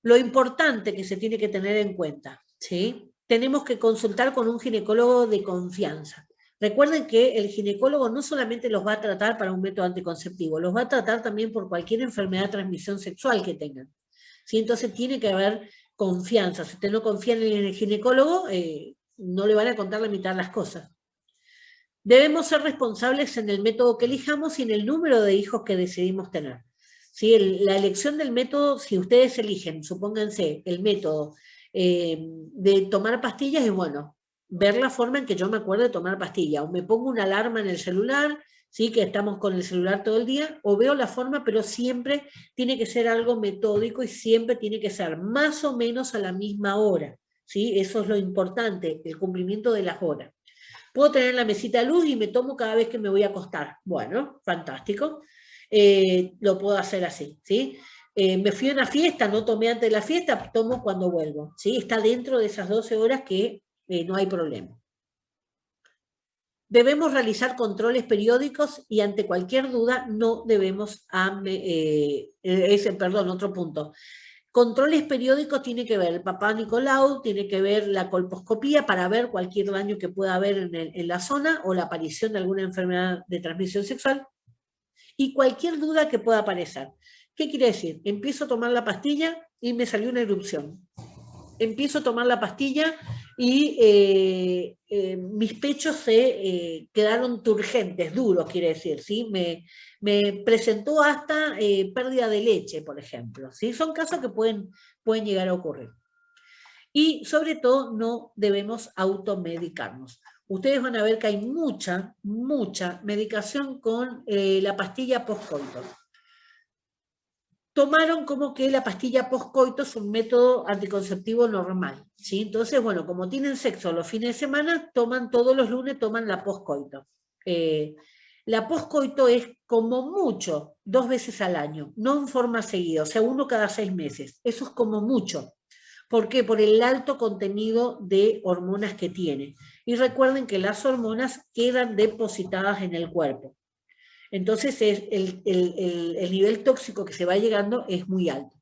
Lo importante que se tiene que tener en cuenta, ¿sí? Tenemos que consultar con un ginecólogo de confianza. Recuerden que el ginecólogo no solamente los va a tratar para un método anticonceptivo, los va a tratar también por cualquier enfermedad de transmisión sexual que tengan, ¿sí? Entonces tiene que haber confianza. Si usted no confía en el ginecólogo, no le van a contar la mitad de las cosas. Debemos ser responsables en el método que elijamos y en el número de hijos que decidimos tener. ¿Sí? La elección del método, si ustedes eligen, supónganse, el método de tomar pastillas, es bueno, ver la forma en que yo me acuerdo de tomar pastillas. O me pongo una alarma en el celular, ¿sí?, que estamos con el celular todo el día, o veo la forma, pero siempre tiene que ser algo metódico y siempre tiene que ser más o menos a la misma hora. ¿Sí? Eso es lo importante, el cumplimiento de las horas. Puedo tener la mesita de luz y me tomo cada vez que me voy a acostar. Bueno, fantástico. Lo puedo hacer así, ¿sí? Me fui a una fiesta, no tomé antes de la fiesta, tomo cuando vuelvo, ¿sí? Está dentro de esas 12 horas que no hay problema. Debemos realizar controles periódicos y ante cualquier duda no debemos... otro punto. Controles periódicos tiene que ver el papá Nicolau, tiene que ver la colposcopía para ver cualquier daño que pueda haber en la zona o la aparición de alguna enfermedad de transmisión sexual y cualquier duda que pueda aparecer. ¿Qué quiere decir? Empiezo a tomar la pastilla y me salió una erupción. Empiezo a tomar la pastilla y mis pechos se quedaron turgentes, duros, quiere decir, ¿sí? Me presentó hasta pérdida de leche, por ejemplo, ¿sí? Son casos que pueden llegar a ocurrir. Y sobre todo no debemos automedicarnos. Ustedes van a ver que hay mucha medicación con la pastilla post-coito. tomaron como que la pastilla postcoito es un método anticonceptivo normal, ¿sí? Entonces, bueno, como tienen sexo los fines de semana, toman todos los lunes, toman la postcoito. La postcoito es como mucho 2 veces al año, no en forma seguida, o sea, 1 cada 6 meses. Eso es como mucho. ¿Por qué? Por el alto contenido de hormonas que tiene. Y recuerden que las hormonas quedan depositadas en el cuerpo. Entonces el nivel tóxico que se va llegando es muy alto.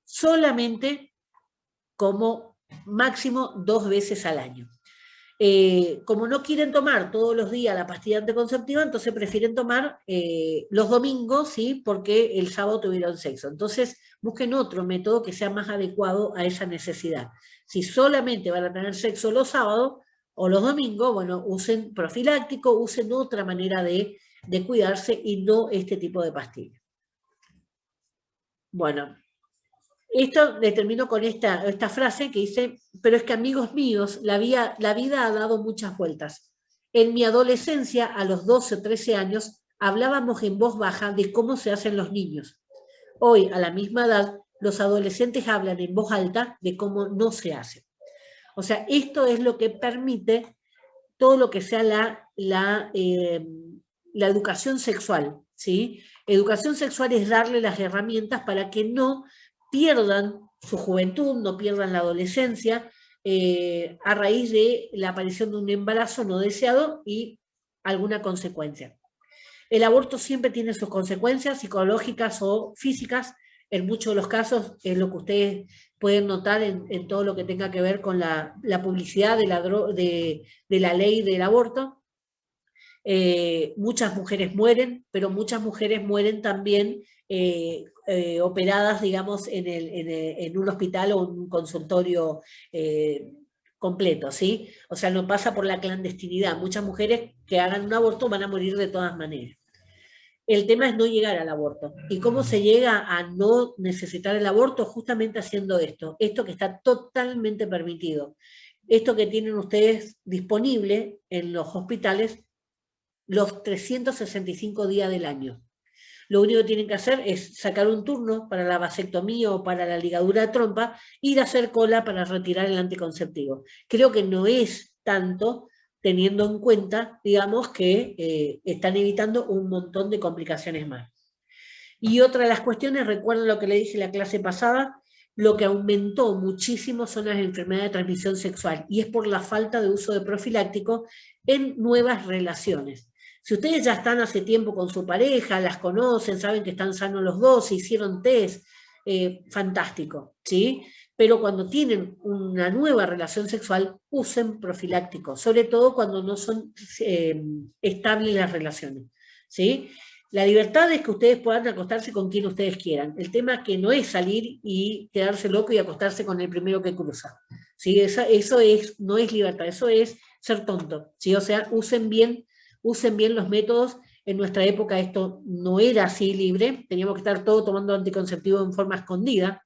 Solamente como máximo 2 veces al año. Como no quieren tomar todos los días la pastilla anticonceptiva, entonces prefieren tomar los domingos, ¿sí? Porque el sábado tuvieron sexo. Entonces busquen otro método que sea más adecuado a esa necesidad. Si solamente van a tener sexo los sábados o los domingos, bueno, usen profiláctico, usen otra manera de cuidarse y no este tipo de pastillas. Bueno, esto le termino con esta frase que dice, pero es que amigos míos, la vida ha dado muchas vueltas. En mi adolescencia, a los 12 o 13 años, hablábamos en voz baja de cómo se hacen los niños. Hoy, a la misma edad, los adolescentes hablan en voz alta de cómo no se hace. O sea, esto es lo que permite todo lo que sea la educación sexual, ¿sí? Educación sexual es darle las herramientas para que no pierdan su juventud, no pierdan la adolescencia, a raíz de la aparición de un embarazo no deseado y alguna consecuencia. El aborto siempre tiene sus consecuencias psicológicas o físicas, en muchos de los casos es lo que ustedes pueden notar en todo lo que tenga que ver con la publicidad de la ley del aborto. Muchas mujeres mueren, pero muchas mujeres mueren también operadas, digamos, en un hospital o en un consultorio completo, ¿sí? O sea, no pasa por la clandestinidad. Muchas mujeres que hagan un aborto van a morir de todas maneras. El tema es no llegar al aborto. ¿Y cómo se llega a no necesitar el aborto? Justamente haciendo esto que está totalmente permitido. Esto que tienen ustedes disponible en los hospitales los 365 días del año. Lo único que tienen que hacer es sacar un turno para la vasectomía o para la ligadura de trompa, ir a hacer cola para retirar el anticonceptivo. Creo que no es tanto, teniendo en cuenta, digamos, que están evitando un montón de complicaciones más. Y otra de las cuestiones, recuerden lo que le dije en la clase pasada, lo que aumentó muchísimo son las enfermedades de transmisión sexual, y es por la falta de uso de profiláctico en nuevas relaciones. Si ustedes ya están hace tiempo con su pareja, las conocen, saben que están sanos los dos, se hicieron test, fantástico, ¿sí? Pero cuando tienen una nueva relación sexual, usen profiláctico, sobre todo cuando no son estables las relaciones, ¿sí? La libertad es que ustedes puedan acostarse con quien ustedes quieran. El tema es que no es salir y quedarse loco y acostarse con el primero que cruza, ¿sí? Eso no es libertad, eso es ser tonto, ¿sí? O sea, usen bien los métodos. En nuestra época esto no era así libre, teníamos que estar todos tomando anticonceptivos en forma escondida.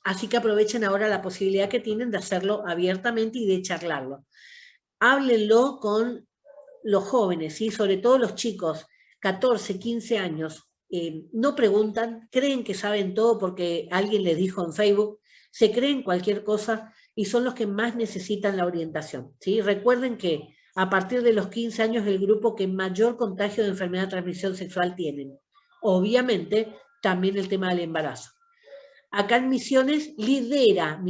Así que aprovechen ahora la posibilidad que tienen de hacerlo abiertamente y de charlarlo. Háblenlo con los jóvenes, ¿sí? Sobre todo los chicos, 14, 15 años, no preguntan, creen que saben todo porque alguien les dijo en Facebook, se creen cualquier cosa y son los que más necesitan la orientación, ¿sí? Recuerden que a partir de los 15 años es el grupo que mayor contagio de enfermedad de transmisión sexual tienen. Obviamente, también el tema del embarazo. Acá en Misiones lidera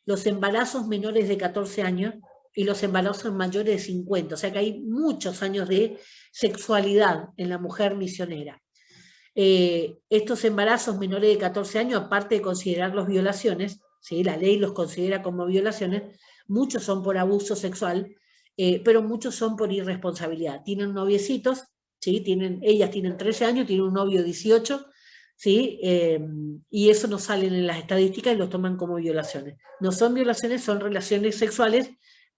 los embarazos menores de 14 años y los embarazos mayores de 50. O sea que hay muchos años de sexualidad en la mujer misionera. Estos embarazos menores de 14 años, aparte de considerarlos violaciones, ¿sí? La ley los considera como violaciones, muchos son por abuso sexual, pero muchos son por irresponsabilidad. Tienen noviecitos, ¿sí? Ellas tienen 13 años, tienen un novio de 18, ¿sí? Y eso no sale en las estadísticas y los toman como violaciones. No son violaciones, son relaciones sexuales.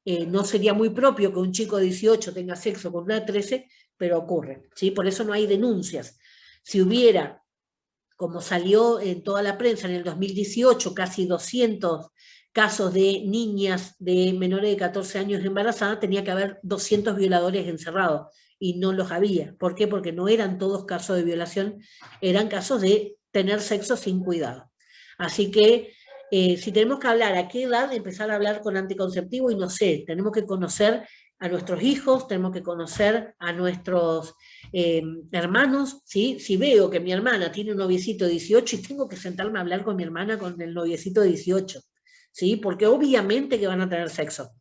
No sería muy propio que un chico de 18 tenga sexo con una de 13, pero ocurre, ¿sí? Por eso no hay denuncias. Si hubiera, como salió en toda la prensa en el 2018, casi 200 casos de niñas de menores de 14 años embarazadas, tenía que haber 200 violadores encerrados. y no los había. ¿Por qué? Porque no eran todos casos de violación, eran casos de tener sexo sin cuidado. Así que si tenemos que hablar a qué edad, empezar a hablar con anticonceptivo, y no sé, tenemos que conocer a nuestros hijos, tenemos que conocer a nuestros hermanos, ¿sí? Si veo que mi hermana tiene un noviecito de 18 y tengo que sentarme a hablar con mi hermana con el noviecito de 18, ¿sí? Porque obviamente que van a tener sexo.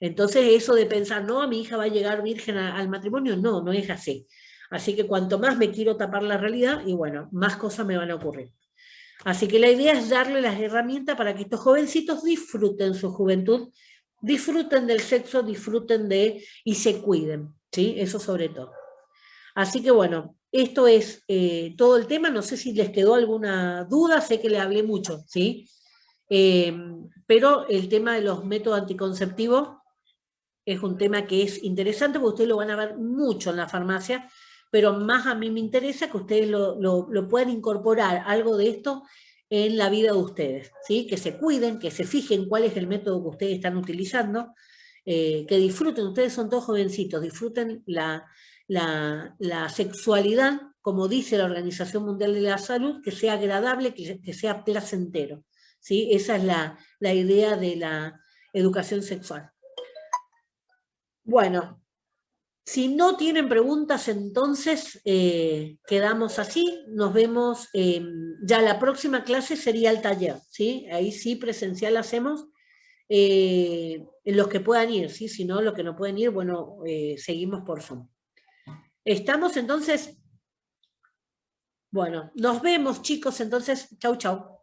Entonces eso de pensar, no, mi hija va a llegar virgen al matrimonio, no, no es así. Así que cuanto más me quiero tapar la realidad, y bueno, más cosas me van a ocurrir. Así que la idea es darle las herramientas para que estos jovencitos disfruten su juventud, disfruten del sexo, disfruten y se cuiden, ¿sí? Eso sobre todo. Así que bueno, esto es todo el tema. No sé si les quedó alguna duda, sé que le hablé mucho, ¿sí? Pero el tema de los métodos anticonceptivos es un tema que es interesante porque ustedes lo van a ver mucho en la farmacia, pero más a mí me interesa que ustedes lo puedan incorporar, algo de esto, en la vida de ustedes, ¿sí? Que se cuiden, que se fijen cuál es el método que ustedes están utilizando, que disfruten, ustedes son todos jovencitos, disfruten la sexualidad, como dice la Organización Mundial de la Salud, que sea agradable, que sea placentero, ¿sí? Esa es la idea de la educación sexual. Bueno, si no tienen preguntas, entonces quedamos así. Nos vemos, ya la próxima clase sería el taller, ¿sí? Ahí sí presencial hacemos. Los que puedan ir, ¿sí? Si no, los que no pueden ir, bueno, seguimos por Zoom. ¿Estamos entonces? Bueno, nos vemos, chicos, entonces, chau, chau.